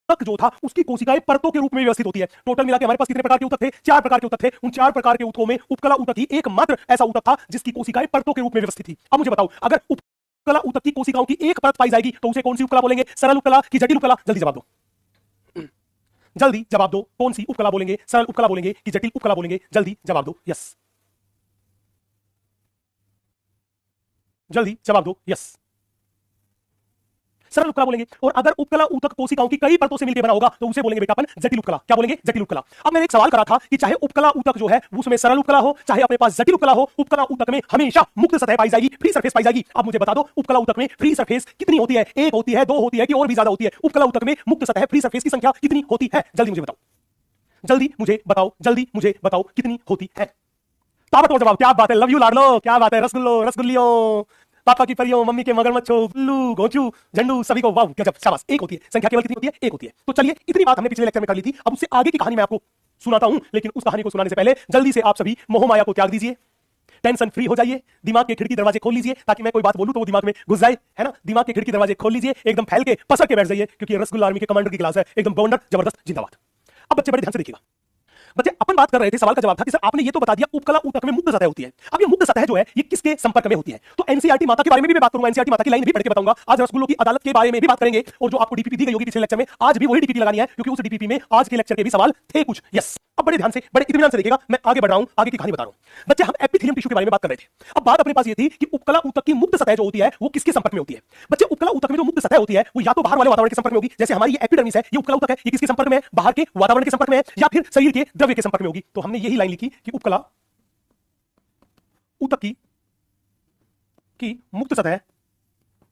ऊतक जो था उसकी कोशिकाएं परतों के रूप में व्यवस्थित होती है। टोटल मिला के हमारे पास कितने प्रकार के ऊतक थे? 4 प्रकार के ऊतक थे। उन 4 प्रकार के ऊतकों में उपकला ऊतक ही एकमात्र ऐसा ऊतक था जिसकी कोशिकाएं परतों के रूप में व्यवस्थित थी। अब मुझे बताओ, अगर उपकला ऊतक की कोशिकाओं की एक परत पाई जाएगी तो उसे कौन सी उपकला बोलेंगे? सरल उपकला कि जटिल उपकला? जल्दी जवाब दो, जल्दी जवाब दो। कौन सी उपकला बोलेंगे? सरल उपकला बोलेंगे कि जटिल उपकला बोलेंगे? जल्दी जवाब दो। यस, जल्दी जवाब दो। यस, सरल उपकला बोलेंगे। और अगर उपकला ऊतक कोशिकाओं की कई परतों से मिलकर बना होगा तो उसे बोलेंगे बेटा अपन जटिल उपकला। क्या बोलेंगे? जटिल उपकला। अब मैंने एक सवाल करा था कि चाहे उपकला ऊतक जो है उसमें सरल उपकला हो, चाहे अपने पास जटिल उपकला हो, उपकला ऊतक में हमेशा मुक्त सतह पाई जाएगी, फ्री सरफेस पाई जाएगी। अब मुझे बता दो, उपकला ऊतक में फ्री सरफेस कितनी होती है? 1 होती है, 2 होती है कि और भी ज्यादा होती है? उपकला ऊतक में मुक्त सतह फ्री सरफेस की संख्या कितनी होती है? जल्दी मुझे बताओ, जल्दी मुझे बताओ, जल्दी मुझे बताओ कितनी होती है? ताबड़तोड़ जवाब। क्या बात है, लव यू लाडलो, क्या बात है, रसगुल्लो रसगुल्लियों, पापा की परियों, मम्मी के मगरमच्छो, उल्लू घोंचू झंडू सभी को वाह गजब शाबाश। 1 होती है, संख्या केवल कितनी होती है? 1 होती है। तो चलिए, इतनी बात हमने पिछले लेक्चर में कर ली थी। अब उससे आगे की कहानी मैं आपको सुनाता हूं, लेकिन उस कहानी को सुनाने से पहले जल्दी से आप सभी मोहमाया को त्याग दीजिए, टेंशन फ्री हो जाइए, दिमाग के खिड़की दरवाजे खोल लीजिए ताकि मैं कोई बात बोलूं तो वो दिमाग में घुस जाए, है ना। दिमाग के खिड़की दरवाजे खोल लीजिए, एकदम फैल के पसर के बैठ जाइए, क्योंकि रसगुल्ला आर्मी के कमांडर की क्लास है, एकदम बवंडर जबरदस्त जिंदाबाद। अब बच्चे बड़े ध्यान से देखिएगा। बच्चे, अपन बात कर रहे थे, सवाल का जवाब था कि सर आपने ये तो बता दिया उपकला ऊतक में मुक्त सतह होती है। अब ये मुक्त सतह जो है ये किसके संपर्क में होती है? तो एनसीईआरटी माता के बारे में भी मैं बात करूंगा, एनसीईआरटी माता की लाइन भी पढ़ के बताऊंगा। आज रसगुल्लों की अदालत के बारे में भी बात करेंगे, और जो आपको डीपीपी दी गई होगी पिछले लेक्चर में, आज भी वही डीपीपी लगानी है, क्योंकि उस डीपीपी में आज के लेक्चर के भी सवाल थे कुछ। यस, अब बड़े ध्यान से, बड़े इत्मीनान से देखिएगा, मैं आगे बढ़ रहा हूं, आगे की कहानी बता रहा हूं। बच्चे, हम एपिथेलियम टिश्यू के बारे में बात कर रहे थे। अब बात अपने पास ये थी कि उपकला ऊतक की मुक्त सतह जो होती है वो किसके संपर्क में होती है? बच्चे, उपकला ऊतक में जो मुक्त सतह होती है वो या तो बाहर वाले वातावरण के संपर्क में होगी, जैसे हमारी ये एपिडर्मिस है, ये उपकला ऊतक है, ये किसके संपर्क में है? बाहर के वातावरण के संपर्क में है, या फिर शरीर के द्रव्य के संपर्क में होगी। तो हमने यही लाइन लिखी कि उपकला ऊतक की मुक्त सतह,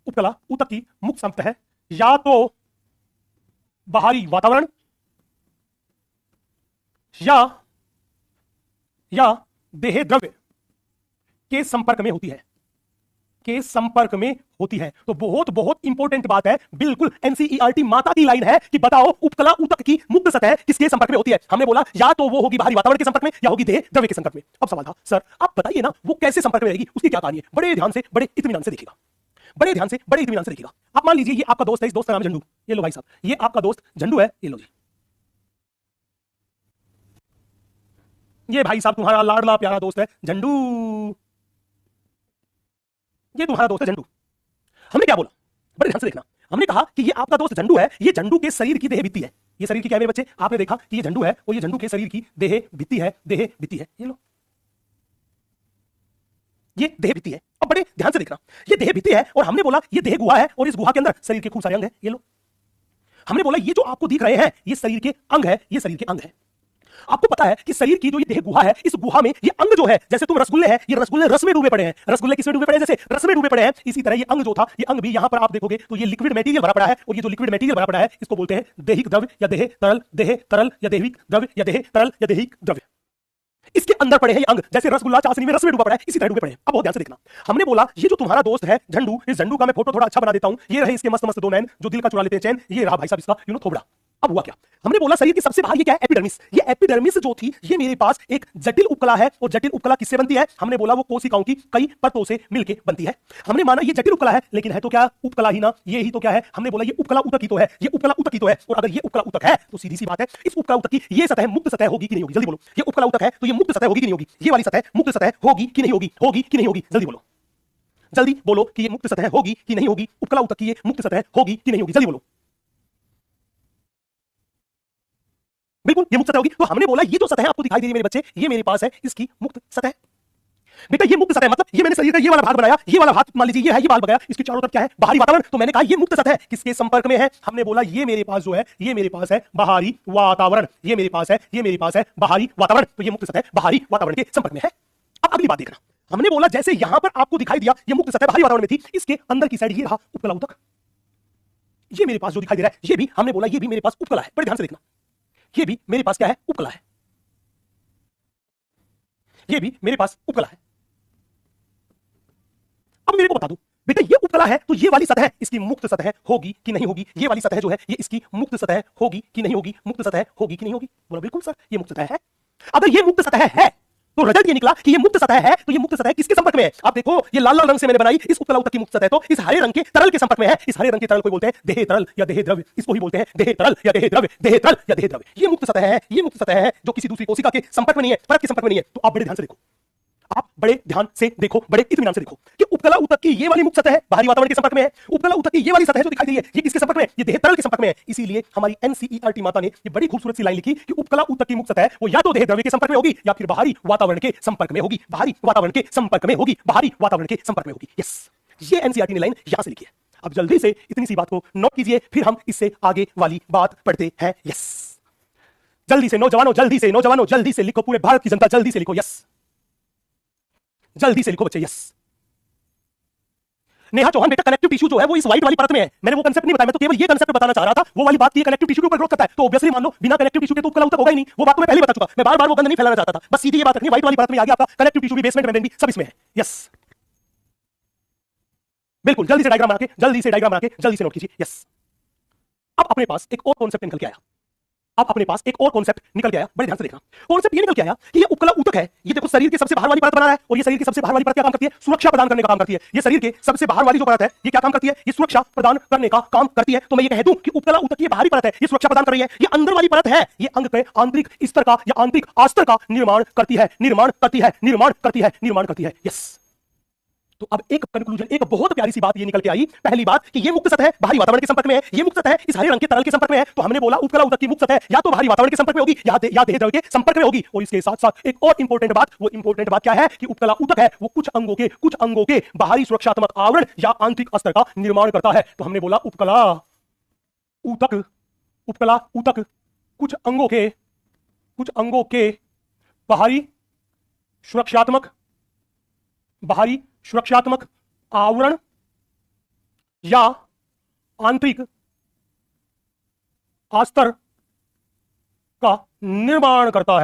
उपकला ऊतक की मुक्त सतह या तो बाहरी वातावरण या देह द्रव्य के संपर्क में होती है, के संपर्क में होती है। तो बहुत बहुत इंपॉर्टेंट बात है, बिल्कुल एनसीईआरटी माता की लाइन है कि बताओ उपकला ऊतक की मुक्त सतह किसके संपर्क में होती है? हमने बोला या तो वो होगी बाहरी वातावरण के संपर्क में या होगी देह द्रव्य के संपर्क में। अब सवाल था, सर आप बताइए ना वो कैसे संपर्क में रहेगी, उसकी क्या कहानी है? बड़े ध्यान से, बड़े इत्मीनान से देखिएगा, बड़े ध्यान से, बड़े इत्मीनान से देखिएगा। आप मान लीजिए ये आपका दोस्त है, इस दोस्त का नाम झंडू, ये लो भाई साहब, ये आपका दोस्त झंडू है, ये लो जी, ये भाई साहब तुम्हारा लाडला प्यारा दोस्त है झंडू, ये तुम्हारा दोस्त है झंडू। हमने क्या बोला? बड़े ध्यान से देखना, हमने कहा कि ये आपका दोस्त झंडू है, ये झंडू के शरीर की देह भित्ति है। ये शरीर की क्या है मेरे बच्चे? आपने देखा कि ये झंडू है और ये झंडू के शरीर की देह भित्ति है, देह भित्ति है, ये लो, ये देह भित्ति है। अब बड़े ध्यान से देखना, ये देह भित्ति है और हमने बोला ये देह गुहा है और इस गुहा के अंदर शरीर के खूब सारे अंग है, ये लो। हमने बोला ये जो आपको दिख रहे हैं ये शरीर के अंग है, ये शरीर के अंग है। आपको पता है कि शरीर की जो ये देह गुहा है, इस गुहा में ये अंग जो है, जैसे तुम रसगुल्ले हैं, ये रसगुल्ले रस में डूबे पड़े हैं। रसगुल्ले किसमें डूबे पड़े हैं? जैसे रस में डूबे पड़े हैं। इसी तरह ये अंग जो था, ये अंग भी यहां पर आप देखोगे तो ये लिक्विड मटेरियल भरा पड़ा है, और ये जो लिक्विड मटेरियल भरा पड़ा है इसको बोलते हैं दैहिक द्रव्य या देह तरल, देह तरल या दैहिक द्रव्य या देह तरल या दैहिक द्रव्य। इसके अंदर पड़े हैं ये अंग, जैसे रसगुल्ला चाशनी में रस में डूबा पड़ा है, इसी तरह डूबे पड़े हैं। अब बहुत ध्यान से देखना, हमने बोला ये जो तुम्हारा दोस्त है झंडू, इस झंडू का मैं फोटो थोड़ा अच्छा बना देता हूं। ये रहे इसके मस्त मस्त 2 नैन जो दिल का चुरा लेते हैं चैन, ये रहा भाई साहब इसका थोबड़ा। अब हुआ क्या? हमने बोला शरीर के सबसे बाहर ये क्या है? एपिडर्मिस। ये एपिडर्मिस जो थी ये मेरे पास एक जटिल उपकला है, और जटिल उपकला किससे बनती है? हमने बोला वो कोशिकाओं की कई परतों से मिलकर बनती है। हमने माना ये जटिल उपकला है, लेकिन है तो क्या? उपकला ही ना, ये ही तो क्या है? हमने बोला ये उपकला ऊतक ही तो है, ये उपकला ऊतक ही तो है। और अगर ये उपकला ऊतक है तो सीधी सी बात है, इस उपकला ऊतक की ये सतह मुक्त सतह होगी कि नहीं होगी? जल्दी बोलो, ये उपकला ऊतक है तो ये मुक्त सतह होगी कि नहीं होगी? ये वाली सतह मुक्त सतह होगी कि नहीं होगी? होगी कि नहीं होगी? जल्दी बोलो, जल्दी बोलो कि ये मुक्त सतह होगी कि नहीं होगी? उपकला ऊतक की ये मुक्त सतह होगी कि नहीं होगी? जल्दी बोलो, बिल्कुल ये मुक्त सतह होगी। तो हमने बोला ये जो सतह आपको दिखाई दे रही है मेरे बच्चे, ये मेरे पास है इसकी मुक्त सतह। बेटा ये मुक्त सतह मतलब ये मैंने शरीर का ये वाला भाग बनाया, ये वाला भाग मान लीजिए ये है, ये भाग बनाया, इसके चारों तरफ क्या है? बाहरी वातावरण। तो मैंने कहा ये मुक्त सतह किसके संपर्क में है? हमने बोला ये मेरे पास जो है, ये मेरे पास है बाहरी वातावरण, ये मेरे पास है, ये मेरे पास है बाहरी वातावरण। तो ये मुक्त सतह बाहरी वातावरण के संपर्क में है। अब अगली बात देखना, हमने बोला जैसे यहां पर आपको दिखाई दिया ये मुक्त सतह बाहरी वातावरण में थी, इसके अंदर की साइड ये रहा उपकला ऊतक, ये मेरे पास जो दिखाई दे रहा है ये भी हमने बोला ये भी मेरे पास उपकला है। बड़े ध्यान से देखना, ये भी मेरे पास क्या है? उपकला है, ये भी मेरे पास उपकला है। अब मेरे को बता दो बेटा ये उपकला है तो ये वाली सतह इसकी मुक्त सतह होगी कि नहीं होगी? ये वाली सतह जो है ये इसकी मुक्त सतह होगी कि नहीं होगी? मुक्त सतह होगी कि नहीं होगी? बोला बिल्कुल सर ये मुक्त सतह है। अगर ये मुक्त सतह है तो रिजल्ट ये निकला कि ये मुक्त सतह है, तो ये मुक्त सतह किसके संपर्क में है? आप देखो, ये लाल लाल रंग से मैंने बनाई इस उपकला ऊतक की मुक्त सतह, तो इस हरे रंग के तरल के संपर्क में है। इस हरे रंग के तरल को बोलते हैं देह तरल या देह द्रव्य, इसको ही बोलते हैं देह तरल या देह द्रव्य, देह तरल या देह द्रव्य। ये मुक्त सतह है, ये मुक्त सतह है जो किसी दूसरी कोशिका के संपर्क में नहीं है, परत के संपर्क में नहीं है। तो आप बड़े ध्यान से देखो, आप बड़े ध्यान से देखो, बड़े इत्मीनान से देखो कि उपकला ऊतक की ये वाली मुक्त सतह है, बाहरी वातावरण के संपर्क में है। उपकला ऊतक की ये वाली सतह जो दिखाई दे रही है, ये किसके संपर्क में है? ये देह तरल के संपर्क में है। इसीलिए हमारी एनसीईआरटी माता ने ये बड़ी खूबसूरत सी लाइन लिखी कि उपकला ऊतक की मुक्त सतह वो या तो देह द्रव्य के संपर्क में होगी या फिर बाहरी वातावरण के संपर्क में होगी, बाहरी वातावरण के संपर्क में होगी, बाहरी वातावरण के संपर्क में होगी। यस, ये एनसीईआरटी ने लाइन यहां से लिखी है। अब जल्दी से इतनी सी बात को नोट कीजिए, फिर हम इससे आगे वाली बात पढ़ते हैं। यस, जल्दी से नौजवानों, जल्दी से नौजवानों, जल्दी से लिखो, पूरे भारत की जनता जल्दी से लिखो। यस, जल्दी से लिखो बच्चे। यस, नेहा चौहान, बेटा कनेक्टिव टिश्यू जो है वो इस व्हाइट वाली परत में है। मैंने वो कांसेप्ट नहीं बताया, मैं तो केवल ये कांसेप्ट बताना चाह रहा था। वो वाली बात की कनेक्टिव टिश्यू के ऊपर ग्रोथ करता है, तो ऑब्वियसली मान लो बिना कनेक्टिव टिश्यू के तो उपकला ऊतक होगा ही नहीं। वो बात तो मैं पहले बता चुका, मैं बार-बार वो गंद नहीं फैलाना चाहता था, बस सीधी ये बात रखनी, व्हाइट वाली परत में आ गया आपका कनेक्टिव टिश्यू भी, बेसमेंट मेम्ब्रेन भी, सब इसमें है। यस, बिल्कुल, जल्दी से डायग्राम बना के, जल्दी से डायग्राम बना के जल्दी से नोट कीजिए। यस, अब अपने पास एक और कॉन्सेप्ट निकल के आया, अब अपने पास एक और कॉन्सेप्ट निकल के आया, बड़े ध्यान से देखना। कॉन्सेप्ट ये निकल के आया कि ये उपकला ऊतक है, ये देखो शरीर के सबसे बाहर वाली परत बना रहा है, और ये शरीर के सबसे बाहर वाली परत क्या काम करती है? सुरक्षा प्रदान करने का काम करती है। ये शरीर के सबसे बाहर वाली जो परत है, ये क्या काम करती है? ये सुरक्षा प्रदान करने का काम करती है। तो मैं ये कह दूं कि उपकला ऊतक की बाहरी परत है, ये सुरक्षा प्रदान कर रही है। ये अंदर वाली परत है, ये अंग के आंतरिक स्तर का या आंतरिक आस्तर का निर्माण करती है, निर्माण करती है, निर्माण करती है, निर्माण करती है। यस, तो अब एक कंक्लूजन, एक बहुत प्यारी सी बात ये निकल के आई। पहली बात कि ये मुक्त सतह बाहरी वातावरण के संपर्क में है, ये मुक्त सतह इस हरे रंग के तरल के संपर्क में है। तो हमने बोला उपकला ऊतक की मुक्त सतह या तो बाहरी वातावरण के संपर्क में होगी या देह द्रव्य के संपर्क में होगी। और इसके साथ साथ एक और इंपॉर्टेंट बात, वो इंपॉर्टेंट बात क्या है कि उपकला ऊतक है वो कुछ अंगों के बाहरी सुरक्षात्मक आवरण या आंतरिक अस्तर का निर्माण करता है। तो हमने बोला उपकला ऊतक कुछ अंगों के बाहरी सुरक्षात्मक आवरण या आंतरिक अस्तर का निर्माण करता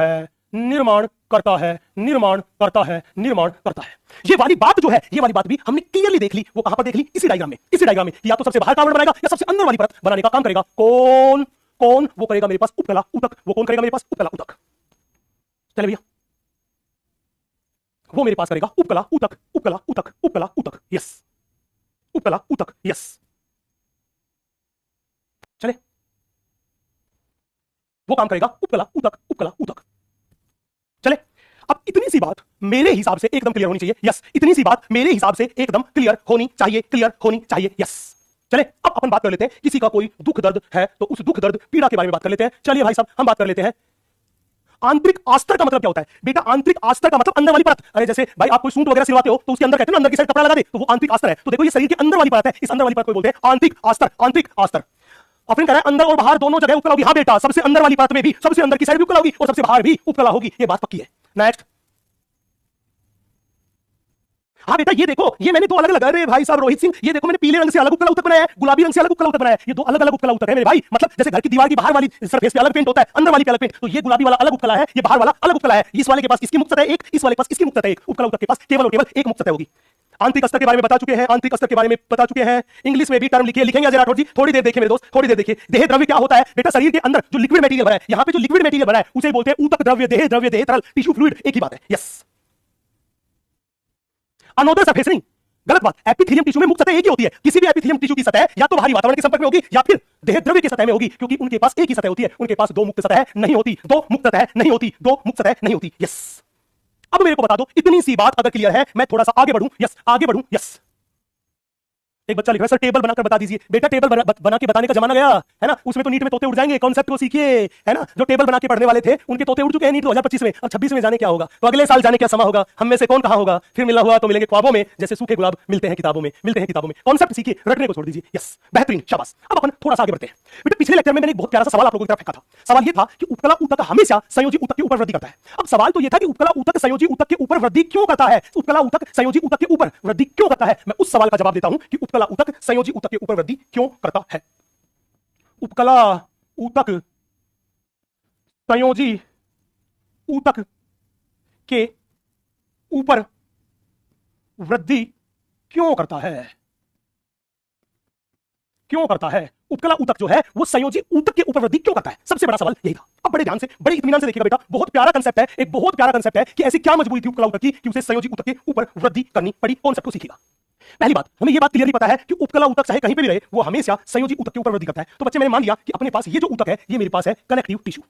है। ये वाली बात जो है, ये वाली बात भी हमने क्लियरली देख ली। वो कहां पर देख ली? इसी डायग्राम में या तो सबसे बाहर का आवरण बनाएगा या सबसे अंदर वाली परत बनाने का काम करेगा। कौन? वो करेगा मेरे पास उपकला ऊतक। वो कौन करेगा मेरे पास? उपकला ऊतक। चले भैया, वो मेरे पास करेगा उपकला ऊतक। यस, उपकला ऊतक। यस, चले, वो काम करेगा उपकला ऊतक। चले, अब इतनी सी बात मेरे हिसाब से एकदम क्लियर होनी चाहिए। यस, इतनी सी बात मेरे हिसाब से एकदम क्लियर होनी चाहिए। यस, चले, अब अपन बात कर लेते हैं, किसी का कोई दुख दर्द है तो उस दुख दर्द पीड़ा के बारे में बात कर लेते हैं। चलिए भाई साहब, हम बात कर लेते हैं आंतरिक आस्तर का मतलब क्या होता है? बेटा आंतरिक आस्तर का मतलब अंदर वाली परत। अरे जैसे भाई आप कोई सूट वगैरह सिलवाते हो तो उसके अंदर कहते हैं ना, अंदर की साइड कपड़ा लगा दे, तो वो आंतरिक आस्तर है। तो देखो ये शरीर के अंदर वाली परत है, इस अंदर वाली परत को बोलते हैं आंतरिक आस्तर। अपन कह रहा है अंदर और बाहर दोनों जगह उपकला होगी। हाँ बेटा, सबसे अंदर वाली परत में भी, सबसे अंदर की साइड भी उपकला होगी और सबसे बाहर भी उपकला होगी, ये बात पक्की है। नेक्स्ट, हाँ बेटा ये देखो, ये मैंने दो अलग अलग, अरे भाई साहब रोहित सिंह, ये देखो मैंने पीले रंग से अलग उपकला ऊतक बनाया है, गुलाबी रंग से अलग उपकला ऊतक बनाया है। ये दो अलग अलग उपकला ऊतक है मेरे भाई। मतलब जैसे घर की दीवार की बाहर वाली सरफेस पे अलग पेंट होता है, अंदर वाली पे अलग पेंट, तो ये गुलाबी वाला अलग उपकला है, ये बाहर वाला अलग उपकला है। इस वाले के पास इसकी मुक्त सतह एक, इस वाले के पास इसकी मुक्त सतह एक। उपकला ऊतक के पास केवल और केवल एक मुक्त सतह होगी। आंतरिक अस्तर के बारे में बता चुके हैं, इंग्लिश में भी टर्म लिखेंगे अजय राठौर जी, थोड़ी देर देखिए मेरे दोस्त, थोड़ी देर देखिए। देह द्रव्य क्या होता है बेटा? शरीर के अंदर जो लिक्विड मटेरियल बना है, यहां पे जो लिक्विड मटेरियल बना है उसे बोलते हैं ऊतक द्रव्य, देह द्रव्य, देह तरल, टिश्यू फ्लूइड, एक ही बात है। यस, अनोदर सरफेस नहीं, गलत बात। एपिथेलियम टिश्यू में मुक्त सतह एक ही होती है। किसी भी एपिथेलियम टिश्यू की सतह या तो बाहरी वातावरण के संपर्क में होगी या फिर देह द्रव्य की सतह में होगी, क्योंकि उनके पास एक ही सतह होती है, उनके पास दो मुक्त सतह नहीं होती। यस, अब मेरे को बता दो, इतनी सी बात अगर क्लियर है, मैं थोड़ा सा आगे बढ़ूं। यस, एक बच्चा लिख रहा है सर टेबल बनाकर बता दीजिए। बेटा टेबल बना के बताने का जमाना गया है ना, उसमें तो नीट में तोते उड़ जाएंगे। कॉन्सेप्ट को सीखिए, है ना। जो टेबल बना के पढ़ने वाले थे उनके तोते उड़ चुके हैं नीट 2025 में, अब 26 में जाने क्या होगा, तो अगले साल जाने क्या समा होगा, हम में से कौन कहां होगा। फिर मिलना हुआ तो मिलेंगे ख्वाबों में, जैसे सूखे गुलाब मिलते हैं किताबों में। कॉन्सेप्ट सीखिए, रटने को छोड़ दीजिए। यस, बेहतरीन, शाबाश। अब अपन थोड़ा सा आगे बढ़ते हैं। बेटा पिछले लेक्चर में मैंने एक बहुत प्यारा सा सवाल आप लोगों की तरफ फेंका था। सवाल ये था कि उपकला ऊतक हमेशा संयोजी ऊतक के ऊपर वृद्धि करता है। अब सवाल तो ये था कि उपकला ऊतक संयोजी ऊतक के ऊपर वृद्धि क्यों करता है? उपकला ऊतक संयोजी ऊतक के ऊपर वृद्धि क्यों करता है? मैं उस सवाल का जवाब देता हूं कि उपकला ऊतक संयोजी ऊतक के ऊपर वृद्धि क्यों करता है। उपकला ऊतक संयोजी ऊतक के ऊपर वृद्धि क्यों करता है? उपकला ऊतक जो है वो संयोजी ऊतक के ऊपर वृद्धि क्यों करता है? सबसे बड़ा सवाल यही था। अब बड़े ध्यान से, बड़े इत्मीनान से देखिएगा बेटा, बहुत प्यारा कंसेप्ट है, एक बहुत प्यारा कंसेप्ट है कि ऐसी क्या मजबूरी थी उपकला ऊतक की कि उसे संयोजी ऊतक के ऊपर वृद्धि करनी पड़ी। कॉन्सेप्ट को सीखिएगा। पहली बात, हमें यह बात क्लियरली पता है कि उपकला ऊतक चाहे कहीं पे भी रहे वो हमेशा संयोजी ऊतक के ऊपर वृद्धि करता है। तो बच्चे मैंने मान लिया कि अपने पास ये जो ऊतक है ये मेरे पास है कनेक्टिव टिश्यू।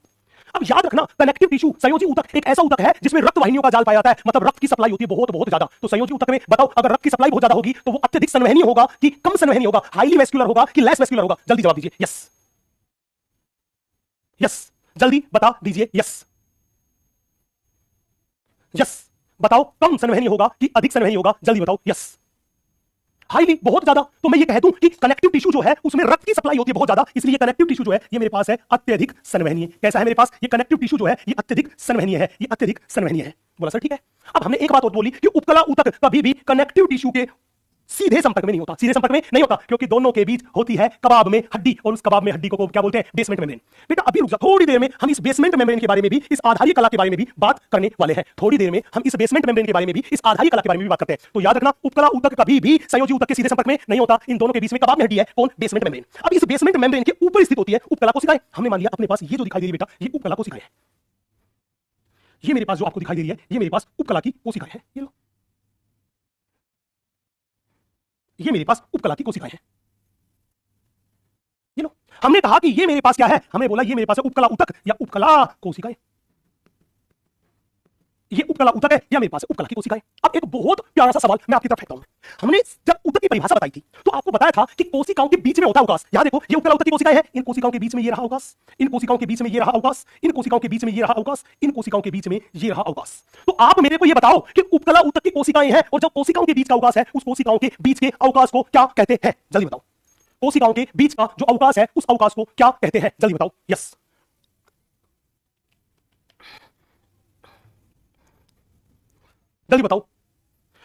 अब याद रखना, कनेक्टिव टिश्यू संयोजी ऊतक एक ऐसा ऊतक है जिसमें रक्त वाहिनियों का जाल पाया जाता है, मतलब रक्त की सप्लाई होती है बहुत बहुत ज्यादा। तो संयोजी ऊतक में बताओ, अगर रक्त की सप्लाई बहुत ज्यादा होगी तो वो अत्यधिक संवहनीय होगा कि कम संवहनीय होगा, हाईली वेस्कुलर होगा कि लेस वेस्कुलर होगा? जल्दी जवाब दीजिए। यस यस, जल्दी बता दीजिए। यस यस, बताओ कम संवहनीय होगा कि अधिक संवहनीय होगा? जल्दी बताओ। यस, हाईली, बहुत ज्यादा। तो मैं ये कह दूं कि कनेक्टिव टिश्यू जो है उसमें रक्त की सप्लाई होती है बहुत ज्यादा, इसलिए कनेक्टिव टिश्यू जो है ये मेरे पास है अत्यधिक संवहनीय। कैसा है मेरे पास? ये कनेक्टिव टिश्यू जो है ये अत्यधिक संवहनीय है, ये अत्यधिक संवहनीय है। बोला सर ठीक है। अब हमने एक बात और बोली कि उपकला ऊतक कभी भी कनेक्टिव टिश्यू के सीधे संपर्क में नहीं होता, सीधे संपर्क में नहीं होता, क्योंकि दोनों के बीच होती है कबाब में हड्डी, और उस कबाब में हड्डी को क्या बोलते हैं? Basement membrane. बेटा अभी रुक जा, थोड़ी देर में हम इस बेसमेंट मेम्ब्रेन के बारे में भी, इस आधारी कला के बारे में भी बात करने वाले हैं। थोड़ी देर में हम इस बेसमेंट मेम्ब्रेन के बारे में भी, इस आधारी कला के बारे में भी बात करते हैं। तो याद रखना, उपकला ऊतक कभी भी संयोजी ऊतक के सीधे संपर्क में नहीं होता, इन दोनों के बीच में कबाब में हड्डी है, कौन? Basement membrane. अब इस बेसमेंट मेम्ब्रेन के ऊपर स्थित होती है उपकला कोशिकाएं। हमने मान लिया अपने पास ये जो दिखाई दे रही है बेटा ये उपकला कोशिकाएं है। ये मेरे पास जो आपको दिखाई दे रही है ये मेरे पास उपकला की कोशिकाएं है। ये लो, ये मेरे पास उपकला की कोशिकाएं हैं। ये लो, हमने कहा कि ये मेरे पास क्या है? हमने बोला ये मेरे पास है उपकला ऊतक या उपकला कोशिकाएं। ये उपकला ऊतक है या मेरे पास है उपकला की कोशिकाएं। अब एक बहुत प्यारा सा सवाल मैं आपकी तरफ फेंकता हूं। हमने जब ऊतक की परिभाषा बताई थी तो आपको बताया था कि कोशिकाओं के बीच में होता है अवकाश। यहां देखो, ये उपकला ऊतक की कोशिकाएं हैं, इन कोशिकाओं के बीच में ये रहा अवकाश, इन कोशिकाओं के बीच में ये रहा अवकाश, इन कोशिकाओं के बीच में ये रहा अवकाश, इन कोशिकाओं के बीच में ये रहा अवकाश। तो आप मेरे को ये बताओ कि उपकला ऊतक की कोशिकाएं हैं और जो कोशिकाओं के बीच का अवकाश है उस कोशिकाओं के बीच के अवकाश को क्या कहते हैं? जल्दी बताओ। कोशिकाओं के बीच का जो अवकाश है उस अवकाश को क्या कहते हैं? जल्दी बताओ। यस, जल्दी बताओ।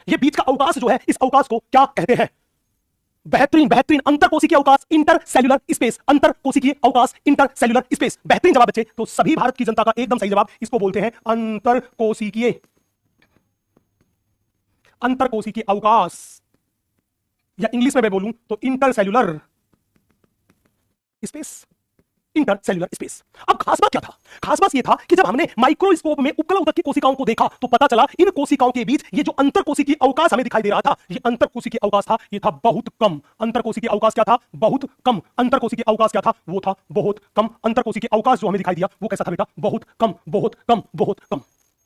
ये बीच का अवकाश जो है इस अवकाश को क्या कहते हैं? बेहतरीन बेहतरीन, अंतरकोशिकीय अवकाश, इंटरसेल्युलर स्पेस। अंतरकोशिकीय अवकाश, इंटरसेल्युलर स्पेस। बेहतरीन जवाब बच्चे। तो सभी भारत की जनता का एकदम सही जवाब, इसको बोलते हैं अंतरकोशिकीय, अंतरकोशिकीय अवकाश, या इंग्लिश में मैं बोलूं तो इंटरसेल्युलर स्पेस, इंटरसेल्युलर स्पेस। अब खास बात क्या था? खास बात यह था कि जब हमने माइक्रोस्कोप में उपकला ऊतक की कोशिकाओं को देखा तो पता चला इन कोशिकाओं के बीच ये जो अंतरकोशिकीय अवकाश हमें दिखाई दे रहा था, ये अंतरकोशिकीय अवकाश था, ये था बहुत कम। अंतरकोशिकीय अवकाश क्या था? बहुत कम। अंतरकोशिकीय अवकाश क्या था? वो था बहुत कम। अंतरकोशिकीय अवकाश जो हमें दिखाई दिया वो कैसा था बेटा? बहुत कम, बहुत कम, बहुत कम।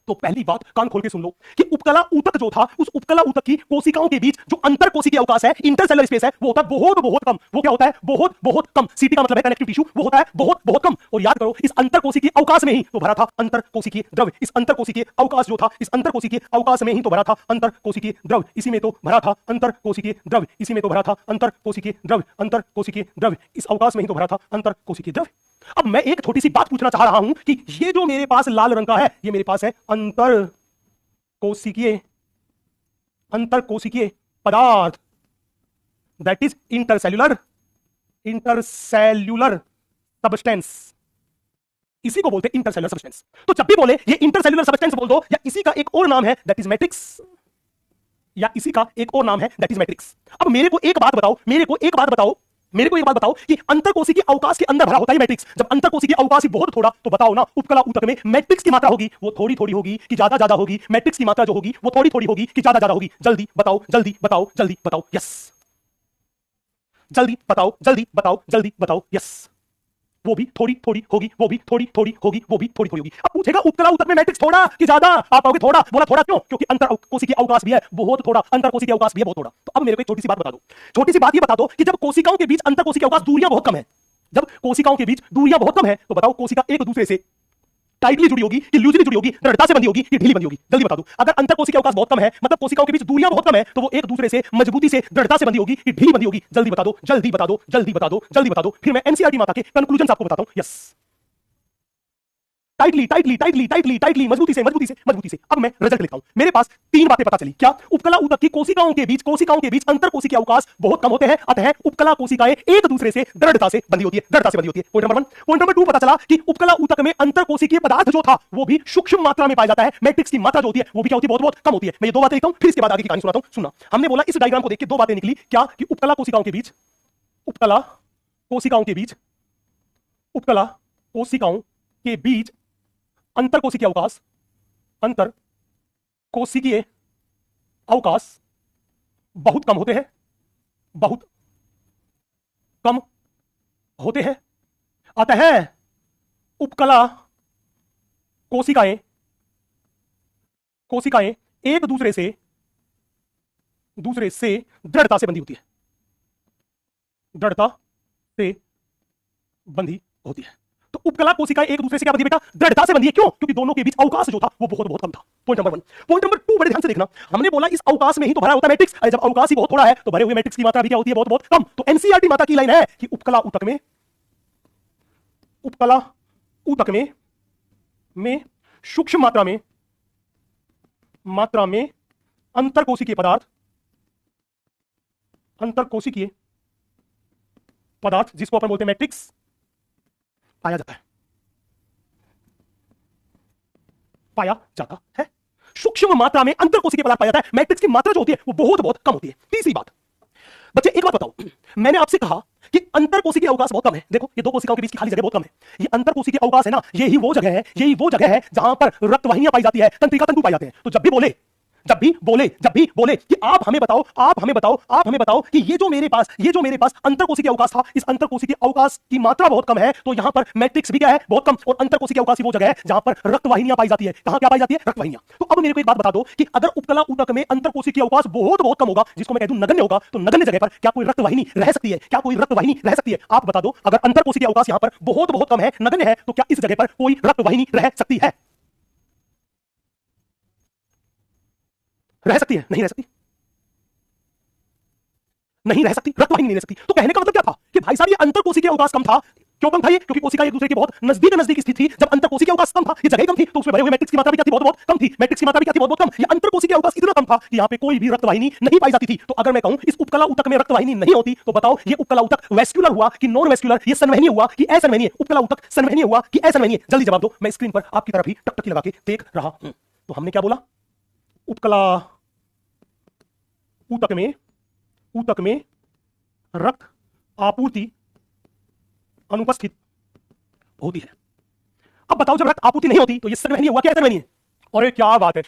तो पहली बात कान खोल के सुन लो कि उपकला ऊतक जो था उस उपकला ऊतक की कोशिकाओं के बीच जो अंतरकोशिकीय अवकाश है, इंटरसेलुलर स्पेस है, वो होता है बहुत बहुत कम। वो क्या होता है? बहुत बहुत कम। सीटी का मतलब है कनेक्टिव टिश्यू, वो होता है बहुत बहुत कम। और याद करो, इस अंतरकोशिकीय अवकाश में ही तो भरा था अंतरकोशिकीय द्रव। इस अंतरकोशिकीय अवकाश जो था, इस अंतरकोशिकीय अवकाश में ही तो भरा था अंतरकोशिकीय द्रव। इसी में तो भरा था अंतरकोशिकीय द्रव, इसी में तो भरा था अंतरकोशिकीय द्रव, अंतरकोशिकीय द्रव। इस अवकाश में ही तो भरा था अंतरकोशिकीय द्रव। अब मैं एक छोटी सी बात पूछना चाह रहा हूं कि ये जो मेरे पास लाल रंग का है ये मेरे पास है अंतरकोशिकीय, अंतरकोशिकीय पदार्थ, that is intercellular, intercellular substance. इसी को बोलते हैं इंटरसेल्युलर सब्सटेंस। तो जब भी बोले ये इंटरसेल्युलर सब्सटेंस बोल दो, या इसी का एक और नाम है दैट इज मैट्रिक्स, या इसी का एक और नाम है दैट इज मैट्रिक्स। अब मेरे को एक बात बताओ, मेरे को एक बात बताओ, मेरे को एक बात बताओ कि अंतरकोशिकीय अवकाश के अंदर भरा होता है मैट्रिक्स। जब अंतरकोशिकीय अवकाश ही बहुत थोड़ा, तो बताओ ना उपकला ऊतक में मैट्रिक्स की मात्रा होगी वो थोड़ी थोड़ी होगी कि ज्यादा ज्यादा होगी? मैट्रिक्स की मात्रा जो होगी वो थोड़ी थोड़ी होगी कि ज्यादा ज्यादा होगी? जल्दी बताओ, जल्दी बताओ, जल्दी बताओ। यस, जल्दी बताओ, जल्दी बताओ, जल्दी बताओ। यस, वो भी थोड़ी थोड़ी होगी, वो भी थोड़ी थोड़ी होगी, वो भी थोड़ी थोड़ी होगी। अब पूछेगा उपकला ऊतक में मैट्रिक्स थोड़ा कि ज्यादा? आप कहोगे थोड़ा। बोला थोड़ा क्यों? क्योंकि अंतरकोशिकीय अवकाश भी है बहुत थोड़ा, अंतरकोशिकीय अवकाश भी है बहुत थोड़ा। तो अब मेरे को एक छोटी सी बात बता दो, छोटी सी बात ये बता दो कि जब कोशिकाओं के बीच अंतरकोशिकीय अवकाश दूरियां बहुत कम है, जब कोशिकाओं के बीच दूरियां बहुत कम है, तो बताओ कोशिका एक दूसरे से टाइटली जुड़ी होगी कि लूजली जुड़ी होगी, दृढ़ता से बंधी होगी कि ढीली बंधी होगी? जल्दी बता दो। अगर अंतरकोशिकीय अवकाश बहुत कम है मतलब कोशिकाओं के बीच दूरियां बहुत कम है, तो वो एक दूसरे से मजबूती से, दृढ़ता से बंधी होगी कि ढीली बंधी होगी? जल्दी बता दो, जल्दी बता दो, जल्दी बता दो, जल्दी बता दो। फिर मैं एनसीईआरटी माता के कंक्लूजन आपको बताता हूं। Yes, tightly tightly tightly tightly tightly, मजबूती से मजबूती से मजबूती से। अब मैं रिजल्ट लिखता हूं। मेरे पास तीन बातें पता चली। क्या? उपकला ऊतक की कोशिकाओं के बीच अंतरकोशिकीय अवकाश बहुत कम होते हैं, अतः उपकला कोशिकाएं एक दूसरे से दृढ़ता से बंधी होती है, दृढ़ता से बंधी होती है। Point number 1। पॉइंट नंबर 2 पता चला कि उपकला ऊतक में अंतरकोशिकीय पदार्थ जो था वो भी सूक्ष्म मात्रा में पाया जाता है। मैट्रिक्स की मात्रा जो होती है वो भी क्या होती है? बहुत बहुत कम होती है। मैं ये दो बातें लिखता हूं, फिर इसके बाद आगे की कहानी सुनाता हूं। सुनना, हमने बोला इस डायग्राम को देख के दो बातें निकली। क्या? कि उपकला कोशिकाओं के बीच, उपकला कोशिकाओं के बीच, उपकला कोशिकाओं के बीच अंतर कोशिकीय अवकाश, अंतर कोशिकीय अवकाश बहुत कम होते हैं, बहुत कम होते हैं। अतः उपकला कोशिकाएं एक दूसरे से दृढ़ता से बंधी होती है, दृढ़ता से बंधी होती है। तो उपकला कोशिकाएं एक दूसरे से क्या बंधी बेटा? दृढ़ता से बंधी है। क्यों? क्योंकि दोनों के बीच अवकाश जो था वो बहुत बहुत कम था। Point number 1। पॉइंट नंबर 2 बड़े ध्यान से देखना, हमने बोला इस अवकाश में ही तो भरा होता है मैट्रिक्स। अरे जब अवकाश ही बहुत थोड़ा है तो भरे हुए मैट्रिक्स की मात्रा भी क्या होती है? बहुत बहुत कम। तो एनसीईआरटी माता की लाइन है कि उपकला ऊतक में सूक्ष्म मात्रा में अंतरकोशिकीय पदार्थ जिसको अपन बोलते हैं मैट्रिक्स पाया जाता है। सूक्ष्म मात्रा में अंतरकोशिकीय पदार्थ पाया जाता है। मैट्रिक्स की मात्रा जो होती है वो बहुत बहुत कम होती है। तीसरी बात, बच्चे एक बात बताओ, मैंने आपसे कहा कि अंतरकोशिकीय अवकाश बहुत कम है। देखो ये दो कोशिकाओं के बीच की खाली जगह बहुत कम है। ये अंतरकोशिकीय अवकाश है ना, यही वो जगह है जहां पर रक्तवाहिनियां पाई जाती है, तंत्रिका तंतु पाए जाते हैं। तो जब भी बोले कि आप हमें बताओ कि ये जो मेरे पास अंतरकोशिकीय अवकाश था, इस अंतरकोशिकीय अवकाश की मात्रा बहुत कम है, तो यहां पर मैट्रिक्स भी क्या है? बहुत कम। और अंतरकोशिकीय अवकाश वो जगह है जहां पर रक्तवाहिनियां पाई जाती है। कहां क्या पाई जाती है? रक्तवाहिनियां। तो अब मेरे को एक बात बता दो कि अगर उपकला ऊतक में अंतरकोशिकीय अवकाश बहुत बहुत कम होगा, जिसको मैं कह दूं नगण्य होगा, तो नगण्य जगह पर क्या कोई रक्तवाहिनी रह सकती है? आप बता दो, अगर अंतरकोशिकीय अवकाश यहां पर बहुत बहुत कम है, नगण्य है, तो क्या इस जगह पर कोई रक्तवाहिनी रह सकती है? रह सकती है? नहीं रह सकती, रक्तवाहिनी नहीं रह सकती। तो कहने का मतलब क्या था कि भाई साहब ये अंतरकोशिकीय अवकाश कम था। क्यों कम था ये? क्योंकि कोशिका एक दूसरे के बहुत नजदीक स्थित थी। जब अंतरकोशिकीय अवकाश कम था, ये जगह कम थी, तो उसमें भरे हुए मैट्रिक्स की मात्रा भी क्या थी? बहुत कम थी। मैट्रिक्स की मात्रा भी क्या थी? बहुत कम। ये अंतरकोशिकीय अवकाश इतना कम था कि यहाँ पे कोई भी रक्तवाहिनी नहीं पाई जाती थी। तो अगर मैं कहूं इस उपकला ऊतक में रक्तवाहिनी नहीं होती, तो बताओ ये उपकला ऊतक वेस्क्युलर हुआ कि नॉन वेस्क्युलर? ये संवहनीय हुआ कि असंवहनीय? उपकला ऊतक संवहनीय हुआ कि असंवहनीय? जल्दी जवाब दो। मैं स्क्रीन पर आपकी तरफ ही टकटकी लगा के देख रहा हूं। तो हमने क्या बोला? उपकला ऊतक में रक्त आपूर्ति अनुपस्थित होती है। अब बताओ जब रक्त आपूर्ति नहीं होती तो ये संवहनीय हुआ कि असंवहनीय? अरे क्या बात है,